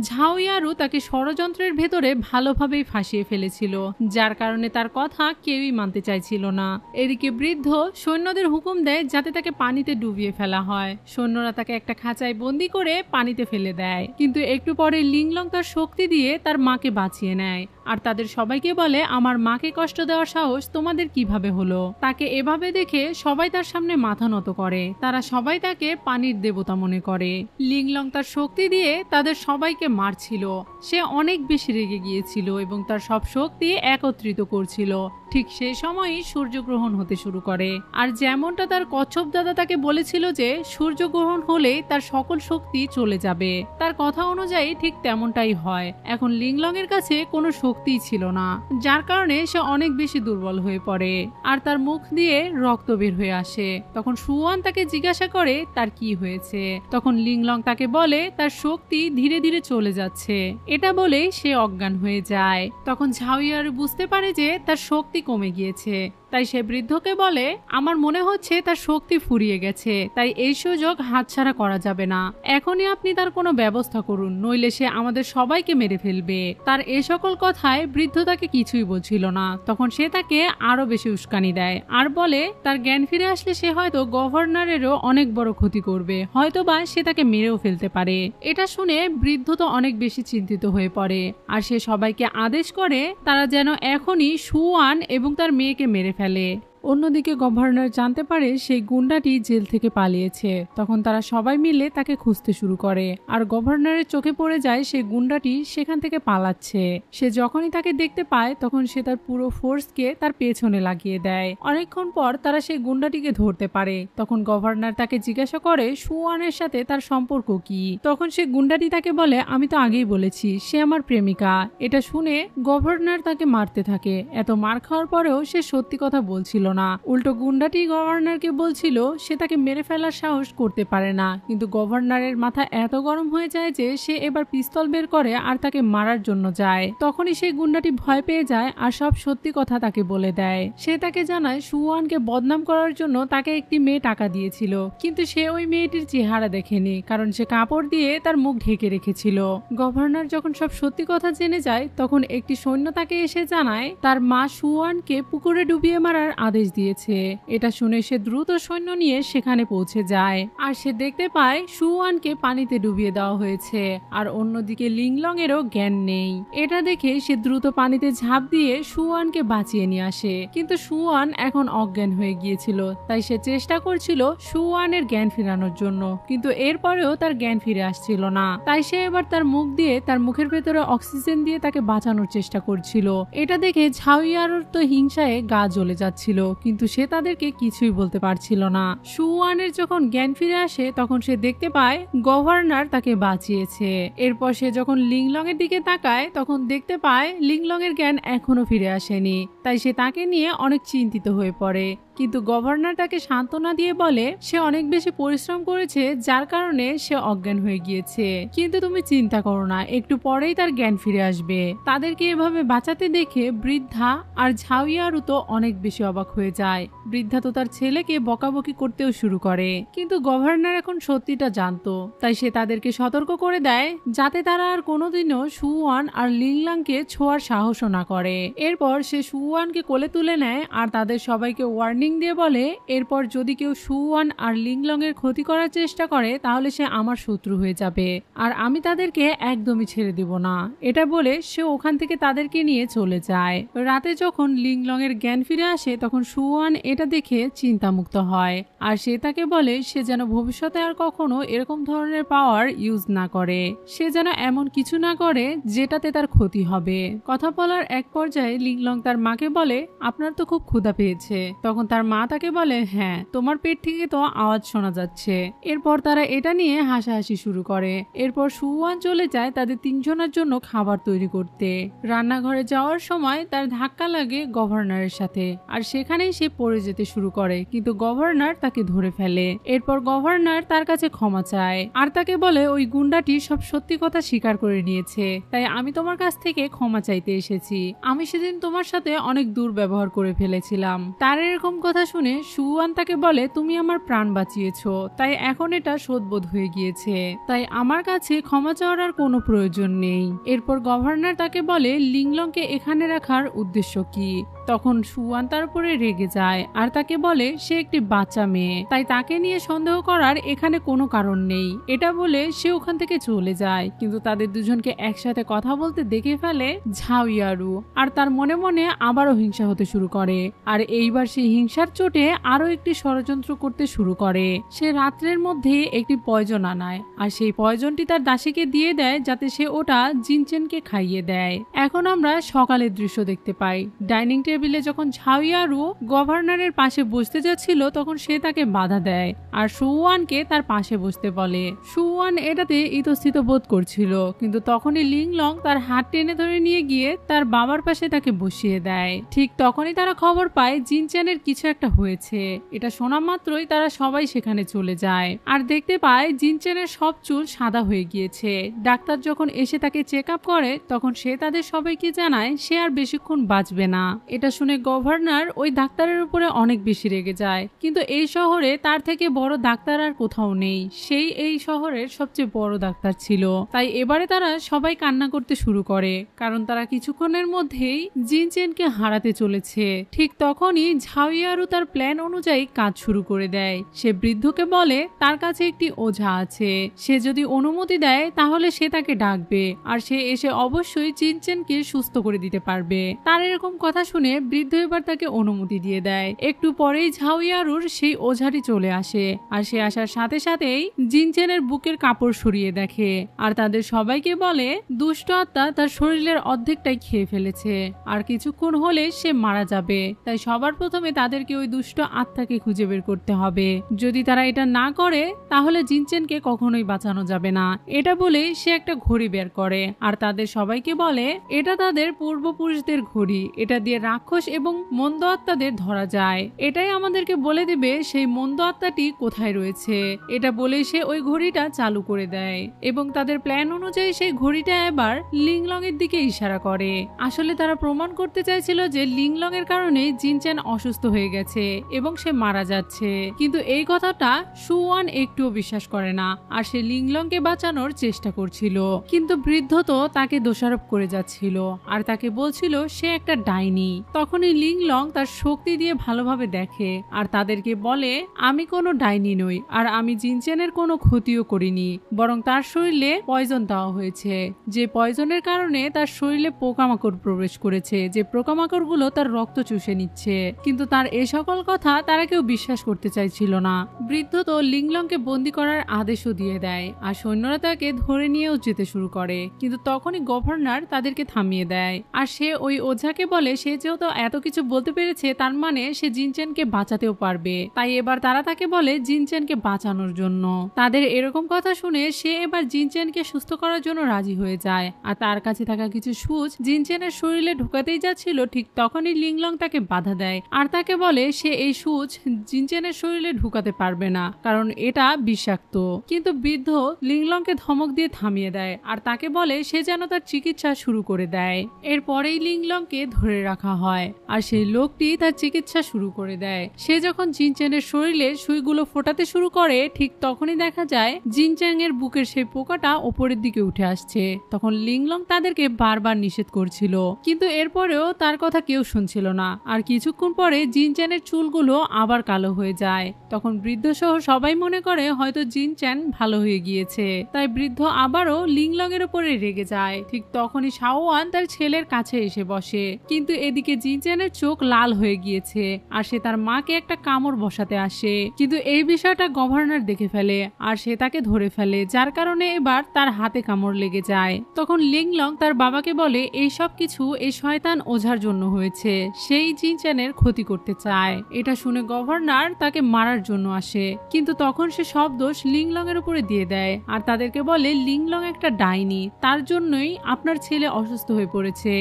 ঝাউয়ারও তাকে ষড়যন্ত্রের ভেতরে ভালোভাবেই ফাঁসিয়ে ফেলেছিল, যার কারণে তার কথা কেউই মানতে চাইছিল না। এদিকে বৃদ্ধ সৈন্যদের হুকুম দেয় যাতে তাকে পানিতে ডুবিয়ে ফেলা হয়। সৈন্যরা তাকে একটা খাঁচায় বন্দি করে পানিতে ফেলে দেয়, কিন্তু একটু পরে লিংলং তার শক্তি দিয়ে তার মাকে বাঁচিয়ে নেয় আর তাদের সবাইকে বলে, আমার মাকে কষ্ট দেওয়ার সাহস তোমাদের কিভাবে হলো? তাকে এভাবে দেখে সবাই তার সামনে মাথা নত করে, তারা সবাই তাকে পানির দেবতা মনে করে। লিংলং তার শক্তি দিয়ে তাদের সবাইকে মারছিল। সে অনেক বেশি রেগে গিয়েছিল এবং তার সব শক্তি একত্রিত করছিল। ঠিক সেই সময়ই সূর্যগ্রহণ হতে শুরু করে আর যেমনটা তার কচ্ছপ দাদা তাকে বলেছিল যে সূর্যগ্রহণ হলেই তার সকল শক্তি চলে যাবে, তার কথা অনুযায়ী ঠিক তেমনটাই হয়। এখন লিংলং এর কাছে কোনো শক্তিই ছিল না, যার কারণে সে অনেক বেশি দুর্বল হয়ে পড়ে আর তার মুখ দিয়ে রক্ত বের হয়ে আসে। তখন সুওয়ান তাকে জিজ্ঞাসা করে তার কি হয়েছে। তখন লিংলং তাকে বলে তার শক্তি ধীরে ধীরে চলে যাচ্ছে। এটা বলে সে অজ্ঞান হয়ে যায়। তখন ঝাউয়ার বুঝতে পারে যে তার শক্তি কমে গিয়েছে, তাই সে বৃদ্ধকে বলে, আমার মনে হচ্ছে তার শক্তি ফুরিয়ে গেছে, তাই এই সুযোগ হাতছাড়া করা যাবে না। এখনই আপনি তার কোনো ব্যবস্থা করুন, নইলে সে আমাদের সবাইকে মেরে মেরে ফেলবে। তার এ সকল কথায় বৃদ্ধ তাকে কিছুই বলছিল না। তখন সে তাকে আরো বেশি উস্কানি দেয় আর বলে তার জ্ঞান ফিরে আসলে সে হয়তো গভর্নরেরও অনেক বড় ক্ষতি করবে, হয়তোবা সে তাকে মেরেও ফেলতে পারে। এটা শুনে বৃদ্ধ তো অনেক বেশি চিন্তিত হয়ে পড়ে আর সে সবাইকে আদেশ করে তারা যেন এখনই সুয়ান এবং তার মেয়েকে মেরে ফেলে। অন্যদিকে গভর্নর জানতে পারে সেই গুন্ডাটি জেল থেকে পালিয়েছে। তখন তারা সবাই মিলে তাকে খুঁজতে শুরু করে আর গভর্নরের চোখে পড়ে যায় সেই গুন্ডাটি সেখান থেকে পালাচ্ছে। সে যখনই তাকে দেখতে পায় তখন সে তার পুরো ফোর্সকে তার পেছনে লাগিয়ে দেয়। অনেকক্ষণ পর তারা সেই গুন্ডাটিকে ধরতে পারে। তখন গভর্নর তাকে জিজ্ঞাসা করে সুয়ানের সাথে তার সম্পর্ক কি। তখন সে গুন্ডাটি তাকে বলে আমি তো আগেই বলেছি সে আমার প্রেমিকা। এটা শুনে গভর্নর তাকে মারতে থাকে। এত মার খাওয়ার পরেও সে সত্যি কথা বলছিল না। উল্টো গুন্ডাটি গভর্নরকে বলছিল সে তাকে মেরে ফেলার সাহস করতে পারে না। কিন্তু গভর্নরের মাথা এত গরম হয়ে যায় যে সে এবার পিস্তল বের করে আর তাকে মারার জন্য যায়। তখনই সেই গুন্ডাটি ভয় পেয়ে যায় আর সব সত্যি কথা তাকে বলে দেয়। সে তাকে জানায় সুয়ানকে বদনাম করার জন্য তাকে একটি মেয়ে টাকা দিয়েছিল, কিন্তু সে ওই মেয়েটির চেহারা দেখেনি কারণ সে কাপড় দিয়ে তার মুখ ঢেকে রেখেছিল। গভর্নর যখন সব সত্যি কথা জেনে যায় তখন একটি সৈন্য তাকে এসে জানায় তার মা সুয়ানকে পুকুরে ডুবিয়ে মারার আদেশ দিয়েছে। এটা শুনে সে দ্রুত সৈন্য নিয়ে সেখানে পৌঁছে যায় আর সে দেখতে পায় সুয়ানকে পানিতে ডুবিয়ে দেওয়া হয়েছে আর অন্যদিকে লিংলং এরও জ্ঞান নেই। এটা দেখে সে দ্রুত পানিতে ঝাঁপ দিয়ে সুয়ানকে বাঁচিয়ে নিয়ে আসে, কিন্তু সুয়ান এখন অজ্ঞান হয়ে গিয়েছিল। তাই সে চেষ্টা করছিল সুয়ানের জ্ঞান ফেরানোর জন্য, কিন্তু এরপরেও তার জ্ঞান ফিরে আসছিল না। তাই সে এবার তার মুখ দিয়ে তার মুখের ভেতরে অক্সিজেন দিয়ে তাকে বাঁচানোর চেষ্টা করছিল। এটা দেখে ঝাউইয়ারও তো হিংসায় গা জ্বলে যাচ্ছিল, কিন্তু সে তাদেরকে কিছুই বলতে পারছিল না। সুয়ানের যখন জ্ঞান ফিরে আসে তখন সে দেখতে পায় গভর্নর তাকে বাঁচিয়েছে। এরপর সে যখন লিংলং এর দিকে তাকায় তখন দেখতে পায় লিংলং এর জ্ঞান এখনো ফিরে আসেনি। তাই সে তাকে নিয়ে অনেক চিন্তিত হয়ে পড়ে, কিন্তু গভর্নর তাকে সান্ত্বনা দিয়ে বলে সে অনেক বেশি পরিশ্রম করেছে যার কারণে সে অজ্ঞান হয়ে গিয়েছে, কিন্তু তুমি চিন্তা করো না, একটু পরেই তার জ্ঞান ফিরে আসবে। তাদেরকে এভাবে বাঁচাতে দেখে বৃদ্ধা আর ঝাউইয়ারু তো অনেক বেশি অবাক হয়ে যায়। বৃদ্ধা তো তার ছেলেকে বকাবকি করতেও শুরু করে, কিন্তু গভর্নর এখন সত্যিটা জানতো। তাই সে তাদেরকে সতর্ক করে দেয় যাতে তারা আর কোনোদিনও সুয়ান আর লিংলংকে ছোঁয়ার সাহসও না করে। এরপর সে সুয়ানকে কোলে তুলে নেয় আর তাদের সবাইকে ওয়ার্নিং দিয়ে বলে এরপর যদি কেউ সুয়ান আর লিংলং এর ক্ষতি করার চেষ্টা করে তাহলে সে আমার শত্রু হয়ে যাবে আর আমি তাদেরকে একদমই ছেড়ে দিব না। এটা বলে সে ওখান থেকে তাদেরকে নিয়ে চলে যায়। রাতে যখন লিংলং এর জ্ঞান ফিরে আসে তখন সুয়ান এটা দেখে চিন্তামুক্ত হয় আর সে তাকে বলে সে যেন ভবিষ্যতে আর কখনো এরকম ধরনের পাওয়ার ইউজ না করে, সে যেন এমন কিছু না করে যেটাতে তার ক্ষতি হবে। কথা বলার এক পর্যায়ে লিংলং তার মাকে বলে আপনার তো খুব ক্ষুধা পেয়েছে। তখন তার মা তাকে বলে হ্যাঁ, তোমার পেট থেকে তো আওয়াজ শোনা যাচ্ছে। এরপর তারা এটা নিয়ে হাসাহাসি শুরু করে। এরপর সুয়ান চলে যায় তাদের তিনজনের জন্য খাবার তৈরি করতে। রান্নাঘরে যাওয়ার সময় তার ধাক্কা লাগে গভর্নরের সাথে আর সেখানেই সে পড়ে যেতে শুরু করে, কিন্তু গভর্নর তাকে ধরে ফেলে। এরপর গভর্নর তার কাছে ক্ষমা চায় আর তাকে বলে ওই গুন্ডাটি সব সত্যি কথা স্বীকার করে নিয়েছে, তাই আমি তোমার কাছ থেকে ক্ষমা চাইতে এসেছি। আমি সেদিন তোমার সাথে অনেক দুর্ব্যবহার করে ফেলেছিলাম। তার এরকম কথা শুনে সুয়ান তাকে বলে তুমি আমার প্রাণ বাঁচিয়েছো, তাই এখন এটা শোধবোধ হয়ে গিয়েছে, তাই আমার কাছে ক্ষমা চাওয়ার আর কোনো প্রয়োজন নেই। এরপর গভর্নর তাকে বলে লিংলংকে এখানে রাখার উদ্দেশ্য কি। তখন সুয়ান তার উপরে রেগে যায় আর তাকে বলে সে একটি বাচ্চা মেয়ে, তাই তাকে নিয়ে সন্দেহ করার এখানে কোনো কারণ নেই। এটা বলে সে ওখান থেকে চলে যায়, কিন্তু তাদের দুজনকে একসাথে কথা বলতে দেখে ফেলে ঝাউইয়ারু আর তার মনে মনে আবারও হিংসা হতে শুরু করে। আর এইবার সে হিংসার চোটে আরো একটি ষড়যন্ত্র করতে শুরু করে। সে রাত্রের মধ্যে একটি পয়জন আনায় আর সেই পয়জনটি তার দাসীকে দিয়ে দেয় যাতে সে ওটা জিনচেনকে খাইয়ে দেয়। এখন আমরা সকালের দৃশ্য দেখতে পাই। ডাইনিং টেবিলে যখন ঝাউইয়ারু গভর্নরের পাশে বসতে যাচ্ছিল তখন সে তাকে বাধা দেয় আর সুয়ানকে তার পাশে বসতে বলে। সুয়ান এটাতে ইতস্থিত বোধ করছিল, কিন্তু তখনই লিংলং তার হাত টেনে ধরে নিয়ে গিয়ে তার বাবার পাশে তাকে বসিয়ে দেয়। ঠিক তখনই তারা খবর পায় জিনচেনের কিছু একটা হয়েছে। এটা শোনা মাত্রই তারা সবাই সেখানে চলে যায় আর দেখতে পায় জিনচেনের সব চুল সাদা হয়ে গিয়েছে। ডাক্তার যখন এসে তাকে চেক আপ করে তখন সে তাদের সবাইকে জানায় সে আর বেশিক্ষণ বাঁচবে না। এটা এটা শুনে গভর্নর ওই ডাক্তারের উপরে অনেক বেশি রেগে যায়। কিন্তু এই শহরে তার থেকে বড় ডাক্তার আর কোথাও নেই, সেই এই শহরের সবচেয়ে বড় ডাক্তার ছিল। তাই এবারে তারা সবাই কান্না করতে শুরু করে, কারণ তারা কিছুক্ষণের মধ্যেই জিনচেনকে হারাতে চলেছে। ঠিক তখনই ঝাওয়ারু তার প্ল্যান অনুযায়ী কাজ শুরু করে দেয়। সে বৃদ্ধকে বলে তার কাছে একটি ওঝা আছে, সে যদি অনুমতি দেয় তাহলে সে তাকে ডাকবে আর সে এসে অবশ্যই জিনচেনকে সুস্থ করে দিতে পারবে। তার এরকম কথা শুনে বৃদ্ধ এবার তাকে অনুমতি দিয়ে দেয়। একটু পরেই ঝাওয়ারুর সেই ওঝাটি চলে আসে আর সে আসার সাথে সাথেই জিনচেনের বুকের কাপড় সরিয়ে দেখে আর তাদের সবাইকে বলে দুষ্ট আত্মা তার শরীরের অর্ধেকটাই খেয়ে ফেলেছে আর কিছুক্ষণ হলে সে মারা যাবে। তাই সবার প্রথমে তাদেরকে ওই দুষ্ট আত্মাকে খুঁজে বের করতে হবে। যদি তারা এটা না করে তাহলে জিনচেনকে কখনোই বাঁচানো যাবে না। এটা বলে সে একটা ঘড়ি বের করে আর তাদের সবাইকে বলে এটা তাদের পূর্বপুরুষদের ঘড়ি, এটা দিয়ে রাক্ষস এবং মন্দ আত্মাদের ধরা যায়। এটাই আমাদেরকে বলে দেবে সেই মন্দ আত্মাটি কোথায় রয়েছে। এটা বলে সে ওই ঘড়িটা চালু করে দেয় এবং তাদের প্ল্যান অনুযায়ী সেই ঘড়িটা এবার লিংলং এর দিকে ইশারা করে। আসলে তারা প্রমাণ করতে চাইছিল যে লিংলং এর কারণে জিনচেন অসুস্থ হয়ে গেছে এবং সে মারা যাচ্ছে, কিন্তু এই কথাটা সুওয়ান একটুও বিশ্বাস করে না আর সে লিংলংকে বাঁচানোর চেষ্টা করছিল। কিন্তু বৃদ্ধ তো তাকে দোষারোপ করে যাচ্ছিল আর তাকে বলছিল সে একটা ডাইনি। তখনই লিংলং তার শক্তি দিয়ে ভালোভাবে দেখে আর তাদেরকে বলে আমি কোনো ডাইনি নই আর আমি জিনচেনের কোনো ক্ষতিও করিনি, বরং তার শরীরে পয়জন দেওয়া হয়েছে, যে পয়জনের কারণে তার শরীরে পোকামাকড় প্রবেশ করেছে, যে পোকামাকড়গুলো তার রক্ত চুষে নিচ্ছে। কিন্তু তার এ সকল কথা তারা কেউ বিশ্বাস করতে চাইছিল না। বৃদ্ধ তো লিংলংকে বন্দি করার আদেশও দিয়ে দেয় আর সৈন্যরা তাকে ধরে নিয়েও যেতে শুরু করে, কিন্তু তখনই গভর্নর তাদেরকে থামিয়ে দেয় আর সে ওই ওঝাকে বলে সে যেহেতু এত কিছু বলতে পেরেছে তার মানে সে জিনচেনকে বাঁচাতেও পারবে। তাই এবার তারা তাকে বলে জিনচেনকে বাঁচানোর জন্য। তাদের এরকম কথা শুনে সে এবার জিনচেনকে সুস্থ করার জন্য রাজি হয়ে যায় আর তার কাছে থাকা কিছু সুচ জিনচেনের শরীরে ঢুকাতেই যাচ্ছিল, ঠিক তখনই লিংলং তাকে বাধা দেয় আর তাকে বলে সে এই সুচ জিনচেনের শরীরে ঢুকাতে পারবে না কারণ এটা বিষাক্ত। কিন্তু বৃদ্ধ লিংলংকে ধমক দিয়ে থামিয়ে দেয় আর তাকে বলে সে যেন তার চিকিৎসা শুরু করে দেয়। এরপরেই লিংলংকে ধরে রাখা হয় আর সেই লোকটি তার চিকিৎসা শুরু করে দেয়। সে যখন জিনচেনের শরীরে সুইগুলো ফোটাতে শুরু করে ঠিক তখনই দেখা যায় জিনচ্যাং এর বুকের সেই পোকাটা ওপরের দিকে উঠে আসছে। তখন লিংলং তাদেরকে বারবার নিষেধ করছিল, কিন্তু এরপরেও তার কথা কেউ শুনছিল না। আর কিছুক্ষণ পরে জিনচ্যানের চুলগুলো আবার কালো হয়ে যায়। তখন বৃদ্ধ সহ সবাই মনে করে হয়তো জিনচ্যান ভালো হয়ে গিয়েছে, তাই বৃদ্ধ আবারও লিংলং এর উপরে রেগে যায়। ঠিক তখনই শাওয়ান তার ছেলের কাছে এসে বসে, কিন্তু এদিকে জিনচ্যানের চোখ লাল হয়ে গিয়েছে আর সে তার মাকে একটা কামড় বসাতে আসে। কিন্তু এই বিষয়টা গভর্নর দেখে ফেলে আর সে তাকে ধরে ফেলে, যার কারণে এবার তার হাতে কামড় লেগে যায়। তখন লিংলং তার বাবাকে বলে এই সব কিছু এই শয়তান ওঝার জন্য হয়েছে, সেই জিনচ্যানের ক্ষতি করতে চায়। এটা শুনে গভর্নর তাকে মারার জন্য আসে, কিন্তু তখন সে সব দোষ লিংলং এর উপরে দিয়ে দেয় আর তাদেরকে বলে লিংলং একটা ডাইনি, তার জন্যই আপনার ছেলে অসুস্থ হয়ে পড়েছে।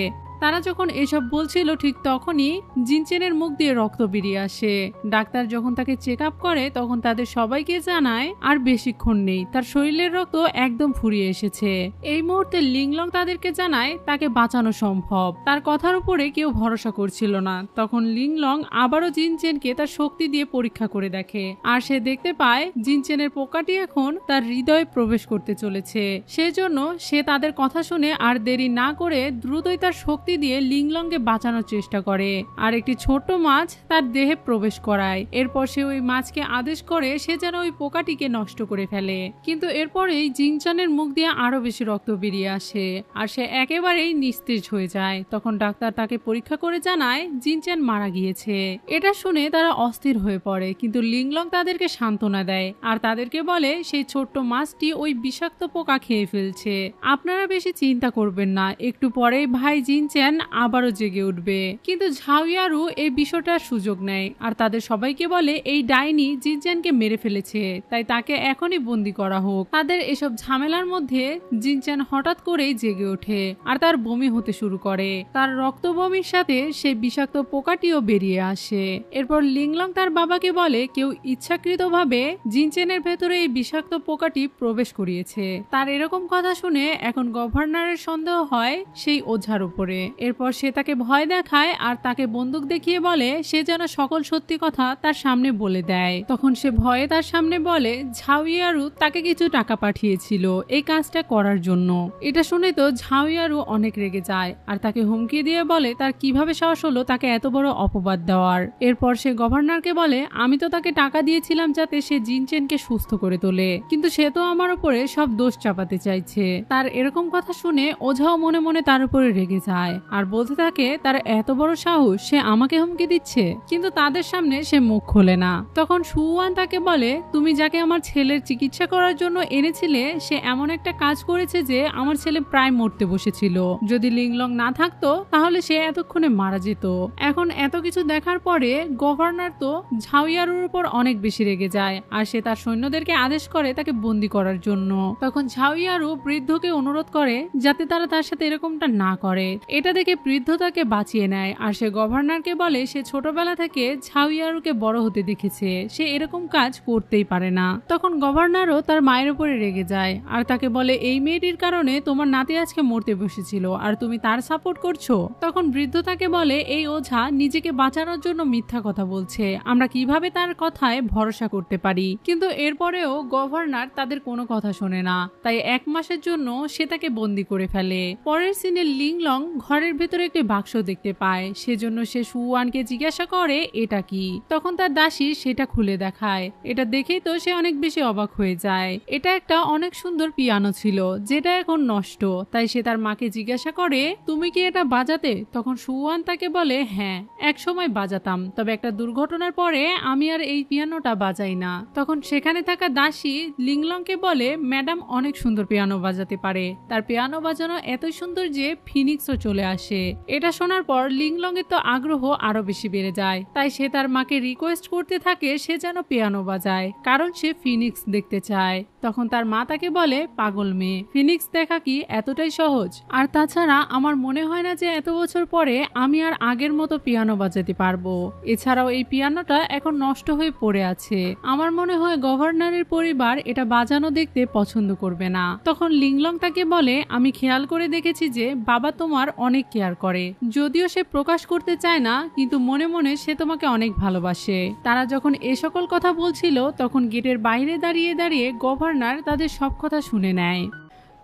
তারা যখন এসব বলছিল ঠিক তখনই জিনচেনের মুখ দিয়ে রক্ত বেরিয়ে আসে। ডাক্তার যখন তাকে চেক আপ করে তখন তাদের সবাইকে জানায় আর বেশিক্ষণ নেই, তার শরীরের রক্ত একদম ফুরিয়ে এসেছে। এই মুহূর্তে লিংলং তাদেরকে জানায় তাকে বাঁচানো সম্ভব, তার কথার উপরে কেউ ভরসা করছিল না। তখন লিংলং আবারও জিনচেনকে তার শক্তি দিয়ে পরীক্ষা করে দেখে আর সে দেখতে পায় জিনচেনের পোকাটি এখন তার হৃদয়ে প্রবেশ করতে চলেছে। সেজন্য সে তাদের কথা শুনে আর দেরি না করে দ্রুতই তার শক্তি দিয়ে লিংলংকে বাঁচানোর চেষ্টা করে আর একটি ছোট মাছ তার দেহে প্রবেশ করায়। এরপর সে ওই মাছকে আদেশ করে সে যেন ওই পোকাটিকে নষ্ট করে ফেলে, কিন্তু এরপরেই জিনচানের মুখ দিয়ে আরো বেশি রক্ত বেরিয়ে আসে আর সে একেবারেই নিস্তেজ হয়ে যায়। তখন ডাক্তার তাকে পরীক্ষা করে জানায় জিনচান মারা গিয়েছে। এটা শুনে তারা অস্থির হয়ে পড়ে, কিন্তু লিংলং তাদেরকে সান্ত্বনা দেয় আর তাদেরকে বলে সেই ছোট্ট মাছটি ওই বিষাক্ত পোকা খেয়ে ফেলছে, আপনারা বেশি চিন্তা করবেন না, একটু পরেই ভাই জিনচান আবারও জেগে উঠবে। কিন্তু ঝাওয়ারু এই বিষয়টার সুযোগ নেয় আর তাদের সবাইকে বলে এই ডাইনি জিনচ্যানকে মেরে ফেলেছে, তাই তাকে এখনই বন্দি করা হোক। তাদের এসব ঝামেলার মধ্যে জিনচ্যান হঠাৎ করেই জেগে ওঠে আর তার বমি হতে শুরু করে। তার রক্ত বমির সাথে সেই বিষাক্ত পোকাটিও বেরিয়ে আসে। এরপর লিংলং তার বাবাকে বলে কেউ ইচ্ছাকৃতভাবে জিনচ্যানের ভেতরে এই বিষাক্ত পোকাটি প্রবেশ করিয়েছে। তার এরকম কথা শুনে এখন গভর্নরের সন্দেহ হয় সেই ওঝার উপরে। এরপর সে তাকে ভয় দেখায় আর তাকে বন্দুক দেখিয়ে বলে সে যেন সকল সত্যি কথা তার সামনে বলে দেয়। তখন সে ভয়ে তার সামনে বলে ঝাউইয়ারু তাকে কিছু টাকা পাঠিয়েছিল এই কাজটা করার জন্য। এটা শুনে তো ঝাউইয়ারু অনেক রেগে যায় আর তাকে হুমকি দিয়ে বলে তার কিভাবে সাহস হলো তাকে এত বড় অপবাদ দেওয়ার। এরপর সে গভর্নরকে বলে আমি তো তাকে টাকা দিয়েছিলাম যাতে সে জিনচেনকে সুস্থ করে তোলে, কিন্তু সে তো আমার উপরে সব দোষ চাপাতে চাইছে। তার এরকম কথা শুনে ওঝাও মনে মনে তার উপরে রেগে যায় আর বলতে থাকে তার এত বড় সাহস, সে আমাকে হুমকি দিচ্ছে, কিন্তু তাদের সামনে সে মুখ খোলে না। তখন সুয়ান তাকে বলে তুমি যাকে আমার ছেলের চিকিৎসা করার জন্য এনেছিলে সে এমন একটা কাজ করেছে যে আমার ছেলে প্রায় মরতে বসেছিল, যদি লিংলং না থাকতো তাহলে সে এতক্ষণে মারা যেত। এখন এত কিছু দেখার পরে গভর্নর তো ঝাউইয়ারুর উপর অনেক বেশি রেগে যায় আর সে তার সৈন্যদেরকে আদেশ করে তাকে বন্দী করার জন্য। তখন ঝাউইয়ারু বৃদ্ধকে অনুরোধ করে যাতে তারা তার সাথে এরকমটা না করে। এটা দেখে বৃদ্ধ তাকে বাঁচিয়ে নেয় আর সে গভর্নরকে বলে সে ছোটবেলা থেকে ঝাউইয়ারুকে বড় হতে দেখেছে, সে এরকম কাজ করতেই পারে না। তখন গভর্নরও তার মায়ের উপরে রেগে যায় আর তাকে বলে এই মেয়েটির কারণে তোমার নাতি আজকে মরতে বসেছিল আর তুমি তার সাপোর্ট করছো। তখন বৃদ্ধ তাকে বলে এই ওঝা নিজেকে বাঁচানোর জন্য মিথ্যা কথা বলছে, আমরা কিভাবে তার কথায় ভরসা করতে পারি। কিন্তু এরপরেও গভর্নর তাদের কোনো কথা শোনে না, তাই 1 মাসের জন্য সে তাকে বন্দী করে ফেলে। পরের সিনে লিংলং ঘরের ভেতরে একটি বাক্স দেখতে পায়, সেজন্য সে সুয়ানকে জিজ্ঞাসা করে এটা কি। তখন তার দাসী সেটা খুলে দেখায়। এটা দেখেই তো সে অনেক বেশি অবাক হয়ে যায়। এটা একটা অনেক সুন্দর পিয়ানো ছিল যেটা এখন নষ্ট, তাই সে তার মাকে জিজ্ঞাসা করে তুমি কি এটা বাজাতে। তখন সুয়ান তাকে বলে হ্যাঁ এক সময় বাজাতাম, তবে একটা দুর্ঘটনার পরে আমি আর এই পিয়ানোটা বাজাই না। তখন সেখানে থাকা দাসী লিংলংকে বলে ম্যাডাম অনেক সুন্দর পিয়ানো বাজাতে পারে, তার পিয়ানো বাজানো এত সুন্দর যে ফিনিক্সও চলে আসে। এটা শোনার পর লিংলং এর তো আগ্রহ আরো বেশি বেড়ে যায়, তাই সে তার মাকে রিকোয়েস্ট করতে থাকে সে যেন পিয়ানো বাজায়, কারণ সে ফিনিক্স দেখতে চায়। তখন তার মা তাকে বলে পাগল মেয়ে, ফিনিক্স দেখা কি এতটাই সহজ, আর তাছাড়া আমার মনে হয় না যে এত বছর পরে আমি আর আগের মতো পিয়ানো বাজাতে পারবো। এছাড়াও এই পিয়ানোটা এখন নষ্ট হয়ে পড়ে আছে, আমার মনে হয় গভর্নরের পরিবার এটা বাজানো দেখতে পছন্দ করবে না। তখন লিংলং তাকে বলে আমি খেয়াল করে দেখেছি যে বাবা তোমার অনেক কেয়ার করে, যদিও সে প্রকাশ করতে চায় না, কিন্তু মনে মনে সে তোমাকে অনেক ভালোবাসে। তারা যখন এ সকল কথা বলছিল তখন গেটের বাইরে দাঁড়িয়ে দাঁড়িয়ে গভর্নর তাদের সব কথা শুনে নেয়।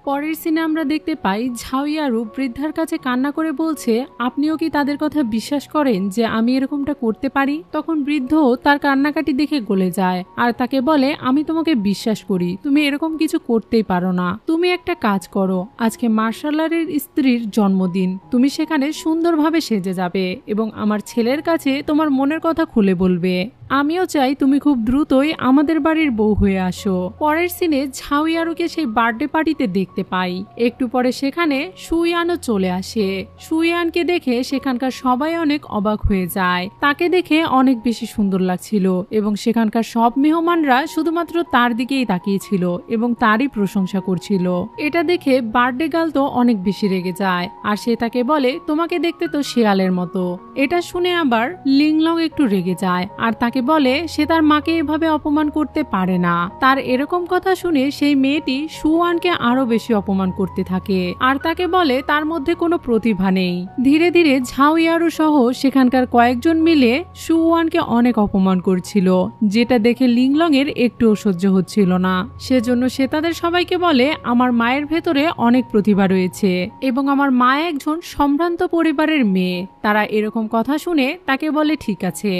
পরের সিনে আমরা দেখতে পাই ঝাউইয়ারু বৃদ্ধার কাছে কান্না করে বলছে আপনিও কি তাদের কথা বিশ্বাস করেন যে আমি এরকমটা করতে পারি। তখন বৃদ্ধ তার কান্নাকাটি দেখে গলে যায় আর তাকে বলে আমি তোমাকে বিশ্বাস করি, তুমি এরকম কিছু করতেই পারো না। তুমি একটা কাজ করো, আজকে মার্শালারের স্ত্রীর জন্মদিন, তুমি সেখানে সুন্দরভাবে সেজে যাবে এবং আমার ছেলের কাছে তোমার মনের কথা খুলে বলবে। আমিও চাই তুমি খুব দ্রুতই আমাদের বাড়ির বউ হয়ে আসো। পরের সিনে ঝাউইয়ারুকে সেই বার্থডে পার্টিতে দেখতে পাই। একটু পরে সেখানে সুইয়ানও চলে আসে। সুইয়ানকে দেখে সেখানকার সবাই অনেক অবাক হয়ে যায়, তাকে দেখে অনেক বেশি সুন্দর লাগছিল এবং সেখানকার সব মেহমানরা শুধুমাত্র তার দিকেই তাকিয়েছিল এবং তারই প্রশংসা করছিল। এটা দেখে বার্থডে গার্ল তো অনেক বেশি রেগে যায় আর সে তাকে বলে তোমাকে দেখতে তো শেয়ালের মতো। এটা শুনে আবার লিংলং একটু রেগে যায় আর তাকে বলে সে তার মাকে এভাবে অপমান করতে পারে না। তার এরকম কথা শুনে সেই মেয়েটি সুয়ানকে আরো বেশি অপমান করতে থাকে আর তাকে বলে তার মধ্যে কোনো প্রতিভা নেই। ধীরে ধীরে ঝাউইয়ারু সহ সেখানকার কয়েকজন মিলে সুয়ানকে অনেক অপমান করছিল, যেটা দেখে লিংলং এর একটুও সহ্য হচ্ছিল না। সেজন্য সে তাদের সবাইকে বলে আমার মায়ের ভেতরে অনেক প্রতিভা রয়েছে এবং আমার মা একজন সম্ভ্রান্ত পরিবারের মেয়ে। তারা এরকম কথা শুনে তাকে বলে ঠিক আছে,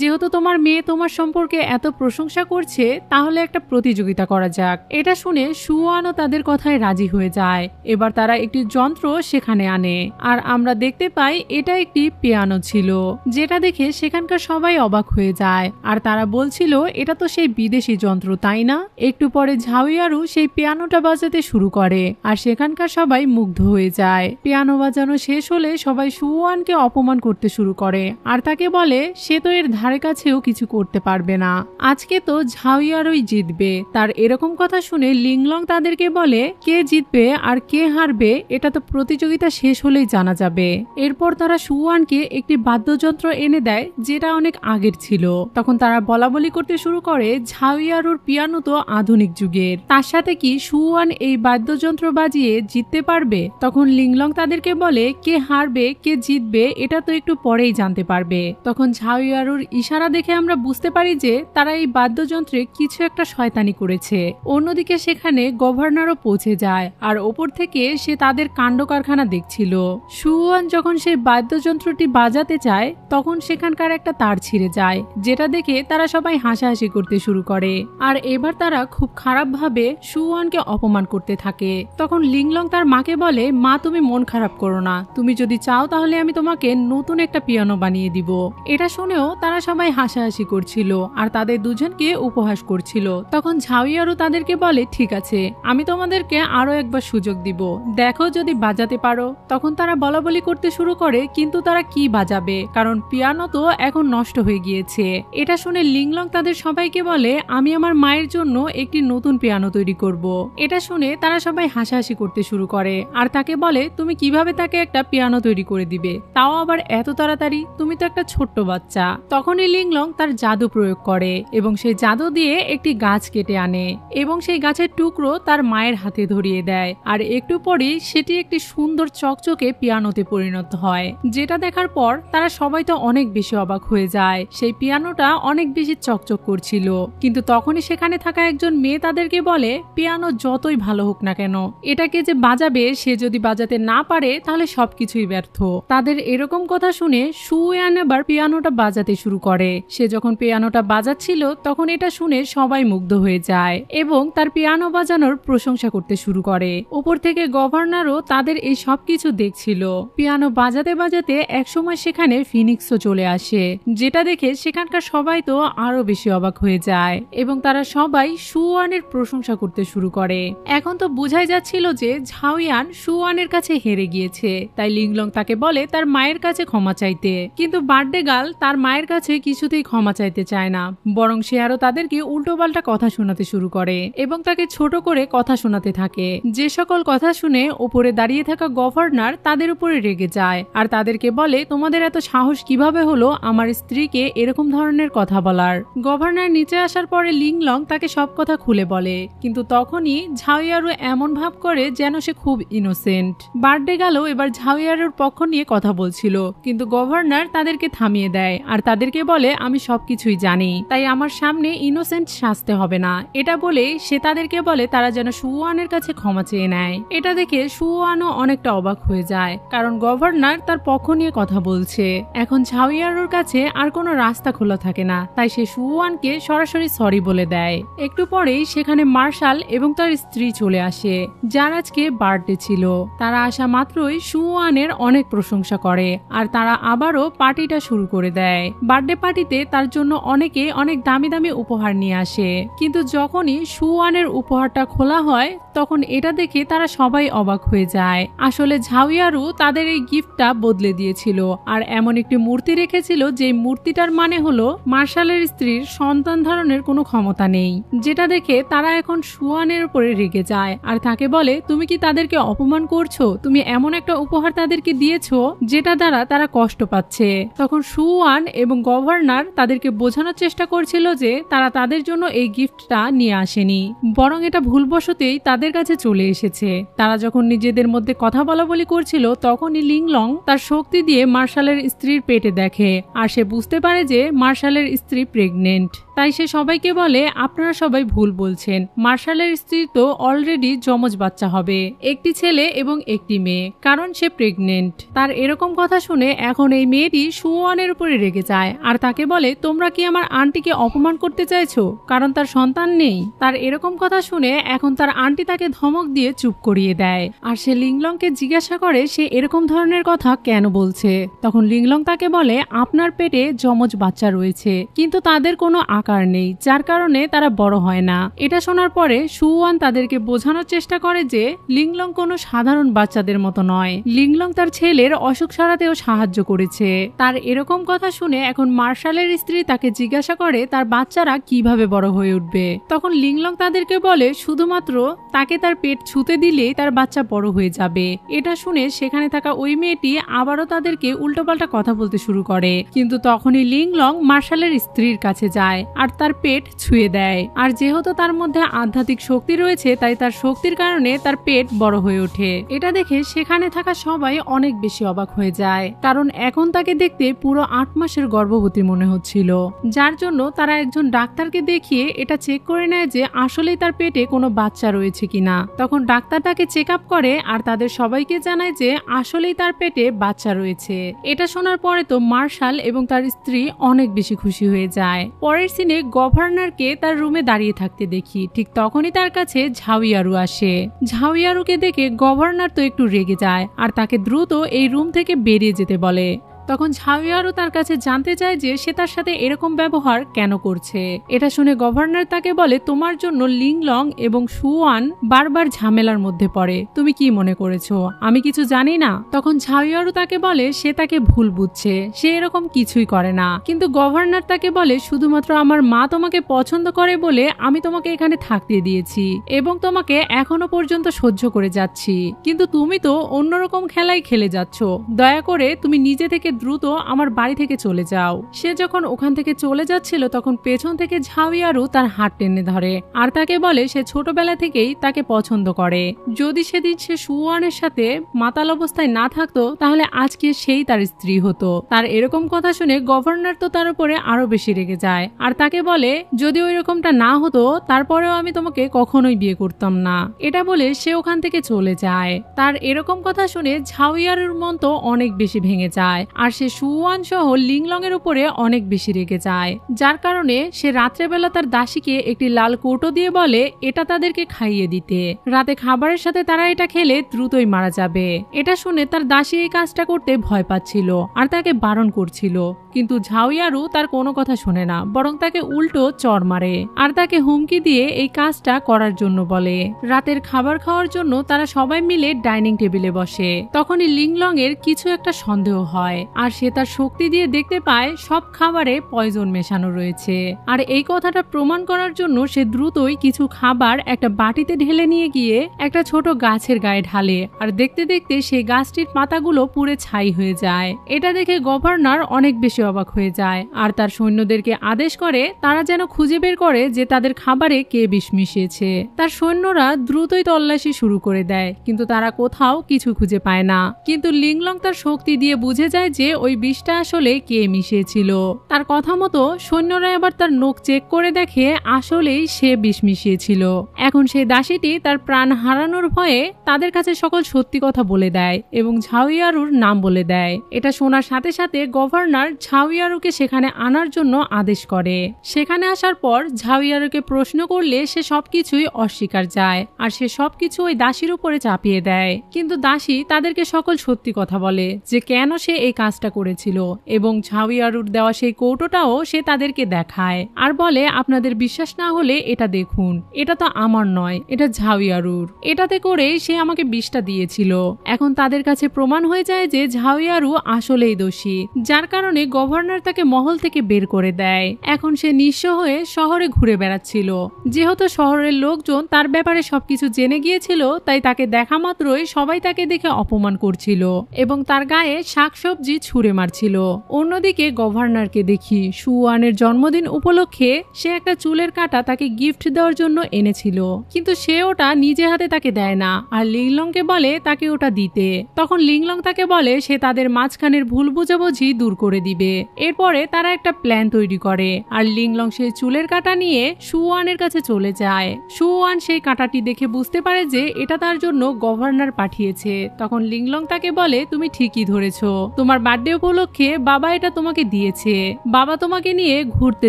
যেহেতু তোমার মেয়ে তোমার সম্পর্কে এত প্রশংসা করছে তাহলে একটা প্রতিযোগিতা করা যাক। এটা শুনে সুয়ানও তাদের কথায় রাজি হয়ে যায়। এবার তারা একটি যন্ত্র সেখানে আনে আর আমরা দেখতে পাই এটা একটি পিয়ানো ছিল, যেটা দেখে সেখানকার সবাই অবাক হয়ে যায় আর তারা বলছিল এটা তো সেই বিদেশি যন্ত্র তাই না। একটু পরে ঝাউইয়ারু সেই পিয়ানোটা বাজাতে শুরু করে আর সেখানকার সবাই মুগ্ধ হয়ে যায়। পিয়ানো বাজানো শেষ হলে সবাই সুয়ানকে অপমান করতে শুরু করে আর তাকে বলে সে তো এর ধারে কাছেও কিছু করতে পারবে না। আজকে তো ঝাউয়ারই জিতবে। তার এরকম কথা শুনে লিংলং তাদেরকে বলে কে জিতবে আর কে হারবে এটা তো প্রতিযোগিতা শেষ হলেই জানা যাবে। এরপর তারা সুয়ানকে একটি বাদ্যযন্ত্র এনে দেয় যেটা অনেক আগের ছিল। তখন তারা বলাবলি করতে শুরু করে ঝাউয়ারুর পিয়ানো তো আধুনিক যুগের, তার সাথে কি সুয়ান এই বাদ্যযন্ত্র বাজিয়ে জিততে পারবে? তখন লিংলং তাদেরকে বলে কে হারবে কে জিতবে এটা তো একটু পরেই জানতে পারবে। তখন ঝাউয়ারুর ইশারা দেখে আমরা বুঝতে পারি যে তারা এই বাদ্যযন্ত্রে কিছু একটা শয়তানি করেছে। অন্যদিকে সেখানে গভর্নরও পৌঁছে যায় আর ওপর থেকে সে তাদের কাণ্ড কারখানা দেখছিল। সুয়ান যখন সেই বাদ্যযন্ত্রটি বাজাতে চায় তখন সেখানকার একটা তার ছিঁড়ে যায়, যেটা দেখে তারা সবাই হাসাহাসি করতে শুরু করে। আর এবার তারা খুব খারাপ ভাবে সুয়ানকে অপমান করতে থাকে। তখন লিংলং তার মাকে বলে মা তুমি মন খারাপ করো না, তুমি যদি চাও তাহলে আমি তোমাকে নতুন একটা পিয়ানো বানিয়ে দিব। এটা শুনেও তারা সবাই হাসাহাসি করছিল আর তাদের দুজনকে উপহাস করছিল। তখন ঝাউয়ারু তাদেরকে বলে ঠিক আছে আমি তোমাদেরকে আরো একবার সুযোগ দিব, দেখো যদি বাজাতে পারো। তখন তারা বলাবলি করতে শুরু করে কিন্তু তারা কি বাজাবে, কারণ পিয়ানো তো এখন নষ্ট হয়ে গিয়েছে। এটা শুনে লিংলং তাদের সবাইকে বলে আমি আমার মায়ের জন্য একটি নতুন পিয়ানো তৈরি করব। এটা শুনে তারা সবাই হাসাহাসি করতে শুরু করে আর তাকে বলে তুমি কিভাবে তাকে একটা পিয়ানো তৈরি করে দিবে, তাও আবার এত তাড়াতাড়ি, তুমি তো একটা ছোট্ট বাচ্চা। তখনই লিংলং তার জাদু প্রয়োগ করে এবং সেই জাদু দিয়ে একটি গাছ কেটে আনে এবং সেই গাছের টুকরো তার মায়ের হাতে ধরিয়ে দেয়। আর একটু পরেই সেটি একটি সুন্দর চকচকে পিয়ানোতে পরিণত হয়, যেটা দেখার পর তারা সবাই তো অনেক বেশি অবাক হয়ে যায়। সেই পিয়ানোটা অনেক বেশি চকচক করছিল, কিন্তু তখনই সেখানে থাকা একজন মেয়ে তাদেরকে বলে পিয়ানো যতই ভালো হোক না কেন, এটাকে যে বাজাবে সে যদি বাজাতে না পারে তাহলে সবকিছুই ব্যর্থ। তাদের এরকম কথা শুনে সুয়ান আবার পিয়ানোটা বাজাতে শুরু করে। সে যখন পিয়ানোটা বাজাচ্ছিল তখন এটা শুনে সবাই মুগ্ধ হয়ে যায় এবং তার পিয়ানো বাজানোর প্রশংসা করতে শুরু করে। উপর থেকে গভর্নরও তাদের এই সবকিছু দেখছিল। পিয়ানো বাজাতে বাজাতে একসময় সেখানে ফিনিক্সও চলে আসে, যেটা দেখে সেখানকার সবাই তো আরো বেশি অবাক হয়ে যায় এবং তারা সবাই সুয়ানের প্রশংসা করতে শুরু করে। এখন তো বোঝাই যাচ্ছিল যে ঝাউয়ান সুয়ানের কাছে হেরে গিয়েছে, তাই লিংলং তাকে বলে তার মায়ের কাছে ক্ষমা চাইতে। কিন্তু বার্থডে গার্ল তার মায়ের কাছে কিছুতেই ক্ষমা চাইতে চায় না, বরং সে আরো তাদেরকে উল্টোপাল্টা কথা শোনাতে শুরু করে এবং তাকে ছোট করে কথা শোনাতে থাকে। যে সকল কথা শুনে উপরে দাঁড়িয়ে থাকা গভর্নর তাদের উপরে রেগে যায় আর তাদেরকে বলে তোমাদের এত সাহস কিভাবে হলো আমার স্ত্রীকে এরকম ধরনের কথা বলার। গভর্নর নিচে আসার পরে লিংলং তাকে সব কথা খুলে বলে, কিন্তু তখনই ঝাউয়ারু এমন ভাব করে যেন সে খুব ইনোসেন্ট। বার্থডে গেল এবার ঝাউয়ারুর পক্ষ নিয়ে কথা বলছিল, কিন্তু গভর্নর তাদেরকে থামিয়ে দেয় আর তাদেরকে বলে আমি সবকিছুই জানি, তাই আমার সামনে ইনোসেন্ট সাজতে হবে না। এটা বলে সে তাদেরকে বলে তারা যেন সুয়ানের কাছে ক্ষমা চেয়ে নেয়। এটা দেখে সুয়ানও অনেকটা অবাক হয়ে যায়, কারণ গভর্নর তার পক্ষ নিয়ে কথা বলছে। এখন ঝাউয়ারুর কাছে আর কোনো রাস্তা খোলা থাকে না, তাই সে সুয়ানকে সরাসরি সরি বলে দেয়। একটু পরেই সেখানে মার্শাল এবং তার স্ত্রী চলে আসে, যার আজকে বার্থডে ছিল। তারা আসা মাত্রই সুয়ানের অনেক প্রশংসা করে আর তারা আবারও পার্টিটা শুরু করে দেয়। বার্থডে পার্টিতে তার জন্য অনেকে অনেক দামি দামি উপহার নিয়ে আসে, কিন্তু যখনই সুয়ানের উপহারটা খোলা হয় তখন এটা দেখে তারা সবাই অবাক হয়ে যায়। আসলে ঝাউয়ারু তাদের এই গিফটটা বদলে দিয়েছিল আর এমন একটি মূর্তি রেখেছিল যে মূর্তিটার মানে হলো মার্শালের স্ত্রীর সন্তান ধারণের কোনো ক্ষমতা নেই, যেটা দেখে তারা এখন সুয়ানের উপরে রেগে যায় আর তাকে বলে তুমি কি তাদেরকে অপমান করছো, তুমি এমন একটা উপহার তাদেরকে দিয়েছো যেটা দ্বারা তারা কষ্ট পাচ্ছে। তখন সুয়ান এবং গভর্নর তাদেরকে বোঝানোর চেষ্টা করছিল যে তারা তাদের জন্য এই গিফটটা নিয়ে আসেনি, বরং এটা ভুলবশতই তাদের কাছে চলে এসেছে। তারা যখন নিজেদের মধ্যে কথা বলাবলি করছিল তখনই লিংলং তার শক্তি দিয়ে মার্শালের স্ত্রীর পেটে দেখে আর সে বুঝতে পারে যে মার্শালের স্ত্রী প্রেগনেন্ট। তাই সে সবাইকে বলে আপনারা সবাই ভুল বলছেন, মার্শালের স্ত্রী তো অলরেডি যমজ বাচ্চা হবে, একটি ছেলে এবং একটি মেয়ে, কারণ সে প্রেগনেন্ট। তার এরকম কথা শুনে এখন এই মেয়েটি সুয়ানের উপরে রেগে যায় আর তাকে বলে তোমরা কি আমার আন্টিকে অপমান করতে চাইছো, কারণ তার সন্তান নেই। তার এরকম কথা শুনে এখন তার আন্টি তাকে ধমক দিয়ে চুপ করিয়ে দেয় আর সে লিংলংকে জিজ্ঞাসা করে সে এরকম ধরনের কথা কেন বলছে। তখন লিংলং তাকে বলে আপনার পেটে যমজ বাচ্চা রয়েছে, কিন্তু তাদের কোনো দরকার নেই, যার কারণে তারা বড় হয় না। এটা শোনার পরে সুওয়ান তাদেরকে বোঝানোর চেষ্টা করে যে লিংলং কোনো সাধারণ বাচ্চাদের মতো নয়। লিংলং তার ছেলের অসুখ সারাতেও সাহায্য করেছে। তার এরকম কথা শুনে এখন মার্শালের স্ত্রী তাকে জিজ্ঞাসা করে তার বাচ্চারা কিভাবে বড় হয়ে উঠবে। তখন লিংলং তাদেরকে বলে শুধুমাত্র তাকে তার পেট ছুঁতে দিলেই তার বাচ্চা বড় হয়ে যাবে। এটা শুনে সেখানে থাকা ওই মেয়েটি আবারও তাদেরকে উল্টোপাল্টা কথা বলতে শুরু করে, কিন্তু তখনই লিংলং মার্শালের স্ত্রীর কাছে যায় আর তার পেট ছুঁয়ে দেয়। আর যেহেতু তার মধ্যে আধ্যাত্মিক শক্তি রয়েছে তাই তার শক্তির কারণে তার পেট বড় হয়ে ওঠে। এটা দেখে সেখানে থাকা সবাই অনেক বেশি অবাক হয়ে যায়, কারণ এখন তাকে দেখতে পুরো 8 মাসের গর্ভবতী মনে হচ্ছিল, যার জন্য তারা একজন ডাক্তারকে দেখিয়ে এটা চেক করে নেয় যে আসলেই তার পেটে কোনো বাচ্চা রয়েছে কিনা। তখন ডাক্তার তাকে চেক আপ করে আর তাদের সবাইকে জানায় যে আসলেই তার পেটে বাচ্চা রয়েছে। এটা শোনার পরে তো মার্শাল এবং তার স্ত্রী অনেক বেশি খুশি হয়ে যায়। পরের সিনে গভর্নরকে তার রুমে দাঁড়িয়ে থাকতে দেখি, ঠিক তখনই তার কাছে ঝাউইয়ারু আসে। ঝাউইয়ারুকে দেখে গভর্নর তো একটু রেগে যায় আর তাকে দ্রুত এই রুম থেকে বেরিয়ে যেতে বলে। তখন ঝাউইয়ারু তার কাছে জানতে চায় যে সে তার সাথে এরকম ব্যবহার কেন করছে। এটা শুনে গভর্নর তাকে বলে তোমার জন্য লিংলং এবং সুওয়ান বারবার ঝামেলার মধ্যে পড়ে, তুমি কি মনে করেছো আমি কিছু জানি না? তখন ঝাউইয়ারু তাকে বলে সে তাকে ভুল বুঝছে, সে এরকম কিছুই করে না। কিন্তু গভর্নর তাকে বলে শুধুমাত্র আমার মা তোমাকে পছন্দ করে বলে আমি তোমাকে এখানে থাকতে দিয়েছি এবং তোমাকে এখনো পর্যন্ত সহ্য করে যাচ্ছি, কিন্তু তুমি তো অন্যরকম খেলাই খেলে যাচ্ছ। দয়া করে তুমি নিজে থেকে দ্রুত আমার বাড়ি থেকে চলে যাও। সে যখন ওখান থেকে চলে যাচ্ছিল তখন পেছন থেকে ঝাউইয়ারু তার হাত টেনে ধরে আর তাকে বলে সে ছোটবেলা থেকেই তাকে পছন্দ করে। যদি সেদিন সে সুওয়ানের সাথে মাতাল অবস্থায় না থাকতো তাহলে আজকে সেই তার স্ত্রী হতো। তার এরকম কথা শুনে গভর্নর তো তার উপরে আরো বেশি রেগে যায় আর তাকে বলে যদি ওই রকমটা না হতো তারপরেও আমি তোমাকে কখনোই বিয়ে করতাম না। এটা বলে সে ওখান থেকে চলে যায়। তার এরকম কথা শুনে ঝাউইয়ারুর মন তো অনেক বেশি ভেঙে যায় আর সে সুওয়ান সহ লিংলং এর উপরে অনেক বেশি রেগে যায়, যার কারণে সে রাত্রেবেলা তার দাসীকে একটি লাল কৌটো দিয়ে বলে এটা তাদেরকে খাইয়ে দিতে। রাতে খাবারের সাথে তারা এটা খেলে দ্রুতই মারা যাবে। এটা শুনে তার দাসী এই কাজটা করতে ভয় পাচ্ছিল আর তাকে বারণ করছিল, কিন্তু ঝাউইয়ারু তার কোনো কথা শুনে না, বরং তাকে উল্টো চড় মারে আর তাকে হুমকি দিয়ে এই কাজটা করার জন্য বলে। রাতের খাবার খাওয়ার জন্য তারা সবাই মিলে ডাইনিং টেবিলে বসে। তখনই লিংলং এর কিছু একটা সন্দেহ হয় আর সে তার শক্তি দিয়ে দেখতে পায় সব খাবারে পয়জন মেশানো রয়েছে। আর এই কথাটা প্রমাণ করার জন্য সে দ্রুতই কিছু খাবার একটা বাটিতে ঢেলে নিয়ে গিয়ে একটা ছোট গাছের গায়ে ঢালে আর দেখতে দেখতে সেই গাছটির পাতাগুলো পুড়ে ছাই হয়ে যায়। এটা দেখে গভর্নর অনেক বেশি অবাক হয়ে যায় আর তার সৈন্যদেরকে আদেশ করে তারা যেন খুঁজে বের করে যে তাদের খাবারে কে বিষ মিশিয়েছে। তার সৈন্যরা দ্রুতই তল্লাশি শুরু করে দেয়, কিন্তু তারা কোথাও কিছু খুঁজে পায় না। কিন্তু লিংলং তার শক্তি দিয়ে বুঝে যায় যে ওই বিষটা আসলে কে মিশিয়েছিল। তার কথা মতো সৈন্যরা এবার তার নখ চেক করে দেখে আসলেই সে বিষ মিশিয়েছিল। এখন সেই দাসীটি তার প্রাণ হারানোর ভয়ে তাদের কাছে সকল সত্যি কথা বলে দেয় এবং ঝাউইয়ারুর নাম বলে দেয়। এটা শোনার সাথে সাথে গভর্নর ঝাউইয়ারুকে সেখানে আনার জন্য আদেশ করে। সেখানে আসার পর ঝাউইয়ারুকে প্রশ্ন করলে সে সবকিছুই অস্বীকার যায় আর সে সবকিছু ওই দাসীর উপরে চাপিয়ে দেয়। কিন্তু দাসী তাদেরকে সকল সত্যি কথা বলে যে কেন সে এই কাজটা করেছিল এবং ঝাউইয়ারুর দেওয়া সেই কৌটোটাও সে তাদেরকে দেখায় আর বলে আপনাদের বিশ্বাস না হলে এটা দেখুন, এটা তো আমার নয়, এটা ঝাউইয়ারুর। এটাতে করে সে আমাকে বিষটা দিয়েছিল। এখন তাদের কাছে প্রমাণ হয়ে যায় যে ঝাউইয়ারু আসলেই দোষী, যার কারণে গভর্নর তাকে মহল থেকে বের করে দেয়। এখন সে নিঃস্ব হয়ে শহরে ঘুরে বেড়াচ্ছিল। যেহেতু শহরের লোকজন তার ব্যাপারে সবকিছু জেনে গিয়েছিল তাই তাকে দেখা মাত্রই সবাই তাকে দেখে অপমান করছিল এবং তার গায়ে শাকসবজি ছুঁড়ে মারছিল। অন্যদিকে গভর্নরকে দেখি সুওয়ানের জন্মদিন উপলক্ষে সে একটা চুলের কাঁটা তাকে গিফট দেওয়ার জন্য এনেছিল, কিন্তু সে ওটা নিজে হাতে তাকে দেয় না আর লিংলংকে বলে তাকে ওটা দিতে। তখন লিংলং তাকে বলে সে তাদের মাঝখানের ভুল বোঝাবুঝি দূর করে দিবে। এরপরে তারা একটা প্ল্যান তৈরি করে আর লিংলং সেই চুলের কাঁটা নিয়ে সুওয়ানের কাছে চলে যায়। সুওয়ান সেই কাঁটাটি দেখে বুঝতে পারে যে এটা তার জন্য গভর্নর পাঠিয়েছে। তখন লিংলং তাকে বলে তুমি ঠিকই ধরেছো, তোমার বার্থডে উপলক্ষে বাবা এটা তোমাকে দিয়েছে। বাবা তোমাকে নিয়ে ঘুরতে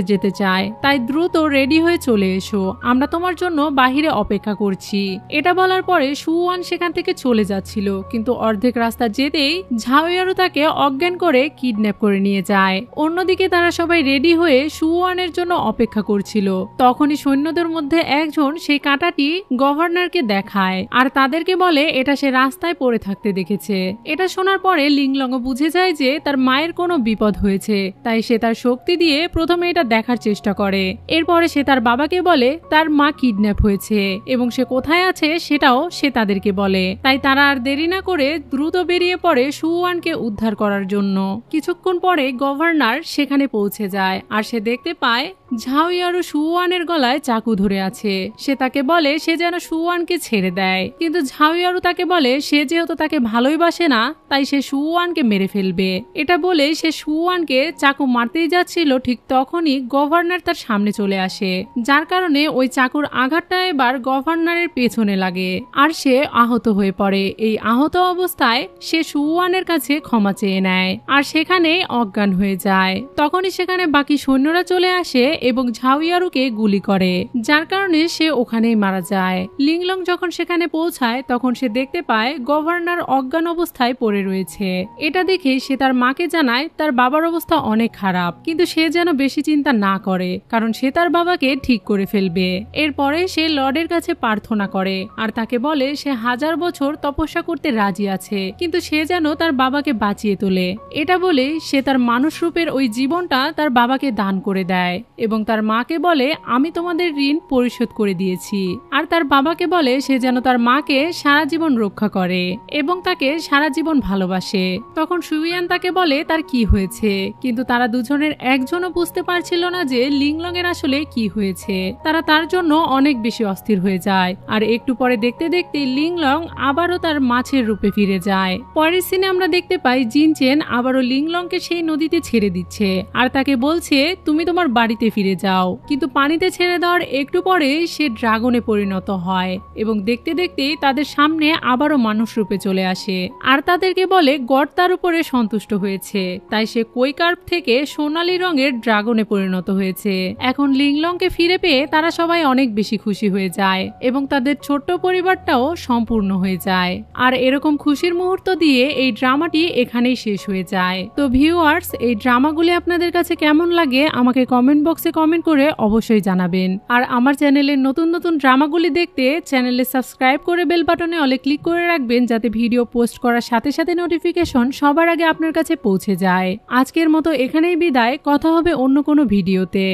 যেতে চায়, তাই দ্রুত রেডি হয়ে চলে এসো, আমরা তোমার জন্য বাহিরে অপেক্ষা করছি। এটা বলার পরে সুওয়ান সেখান থেকে চলে যাচ্ছিল, কিন্তু অর্ধেক রাস্তা যেতেই ঝাউইয়ারু তাকে অজ্ঞান করে কিডন্যাপ করে নিয়ে যায়। অন্যদিকে তারা সবাই রেডি হয়ে সুওয়ানের জন্য অপেক্ষা করছিল। তখনই সৈন্যদের মধ্যে একজন সেই কাঁটাটি গভর্নরকে দেখায় আর তাদেরকে বলে এটা সে রাস্তায় পড়ে থাকতে দেখেছে। এটা শোনার পরে লিংলং বুঝে যায় যে তার মায়ের কোনো বিপদ হয়েছে, তাই সে তার শক্তি দিয়ে প্রথমে এটা দেখার চেষ্টা করে। এরপরে সে তার বাবাকে বলে তার মা কিডন্যাপ হয়েছে এবং সে কোথায় আছে সেটাও সে তাদেরকে বলে। তাই তারা আর দেরি না করে দ্রুত বেরিয়ে পড়ে সুওয়ানকে উদ্ধার করার জন্য। কিছুক্ষণ পরে গভর্নর সেখানে পৌঁছে যায় আর সে দেখতে পায় ঝাওয়ারু সুওয়ানের গলায় চাকু ধরে আছে। সে তাকে বলে সে যেন সুওয়ানকে ছেড়ে দেয়, কিন্তু ঝাওয়ারু তাকে বলে সে যেহেতু তাকে ভালোই বাসে না তাই সে সুওয়ানকে মেরে ফেলবে। এটা বলে সে সুওয়ানকে চাকু মারতেই যাচ্ছিল, ঠিক তখনই গভর্নর তার সামনে চলে আসে, যার কারণে ওই চাকুর আঘাতটা এবার গভর্নরের পেছনে লাগে আর সে আহত হয়ে পড়ে। এই আহত অবস্থায় সে সুওয়ানের কাছে ক্ষমা চেয়ে নেয় আর সেখানে অজ্ঞান হয়ে যায়। তখনই সেখানে বাকি সৈন্যরা চলে আসে এবং ঝাওয়ারুকে গুলি করে, যার কারণে সে ওখানেই মারা যায়। লিংলং যখন সেখানে পৌঁছায় তখন সে দেখতে পায় গভর্নর অজ্ঞান অবস্থায় পড়ে রয়েছে। এটা দেখে সে তার মাকে জানায় তার বাবার অবস্থা অনেক খারাপ, কিন্তু সে যেন বেশি চিন্তা না করে কারণ সে তার বাবাকে ঠিক করে ফেলবে। এরপরে সে লর্ডের কাছে প্রার্থনা করে আর তাকে বলে সে 1000 বছর তপস্যা করতে রাজি আছে, কিন্তু সে যেন তার বাবাকে বাঁচিয়ে তোলে। এটা বলে সে তার মানুষ রূপের ওই জীবনটা তার বাবাকে দান করে দেয় এবং তার মাকে বলে আমি তোমাদের ঋণ পরিশোধ করে দিয়েছি। আর তার বাবাকে বলে সে যেন তার মাকে সারা জীবন রক্ষা করে এবং তাকে সারা জীবন ভালোবাসে। তখন সুইয়ান তাকে বলে তার কি হয়েছে, কিন্তু তারা দুজনের একজনও বুঝতে পারছিল না যে লিংলং এর আসলে কি হয়েছে। তারা তার জন্য অনেক বেশি অস্থির হয়ে যায় আর একটু পরে দেখতে দেখতে লিংলং আবারও তার মাছের রূপে ফিরে যায়। পরের সিনে আমরা দেখতে পাই জিনচেন আবারও লিংলংকে সেই নদীতে ছেড়ে দিচ্ছে আর তাকে বলছে তুমি তোমার বাড়িতে ফিরে যাও, কিন্তু পানিতে ছেড়ে দেওয়ার একটু পরে সে ড্রাগনে পরিণত হয় এবং দেখতে দেখতেই তাদের সামনে আবারও মানুষ রূপে চলে আসে আর তাদেরকে বলে গড তার উপরে সন্তুষ্ট হয়েছে, তাই সে কৈকার্প থেকে সোনালী রঙের ড্রাগনে পরিণত হয়েছে। এখন লিংলংকে ফিরে পেয়ে তারা সবাই অনেক বেশি খুশি হয়ে যায় এবং তাদের ছোট্ট পরিবারটাও সম্পূর্ণ হয়ে যায়। আর এরকম খুশির মুহূর্ত দিয়ে এই ড্রামাটি এখানেই শেষ হয়ে যায়। তো ভিউয়ার্স, এই ড্রামাগুলি আপনাদের কাছে কেমন লাগে আমাকে কমেন্ট বক্সে কমেন্ট করে অবশ্যই জানাবেন। আর আমার চ্যানেলের নতুন নতুন ড্রামাগুলি দেখতে চ্যানেলে সাবস্ক্রাইব করে বেল বাটনে অলে ক্লিক করে রাখবেন, যাতে ভিডিও পোস্ট করার সাথে সাথে নোটিফিকেশন সবার আগে আপনার কাছে পৌঁছে যায়। আজকের মতো এখানেই বিদায়, কথা হবে অন্য কোনো ভিডিওতে।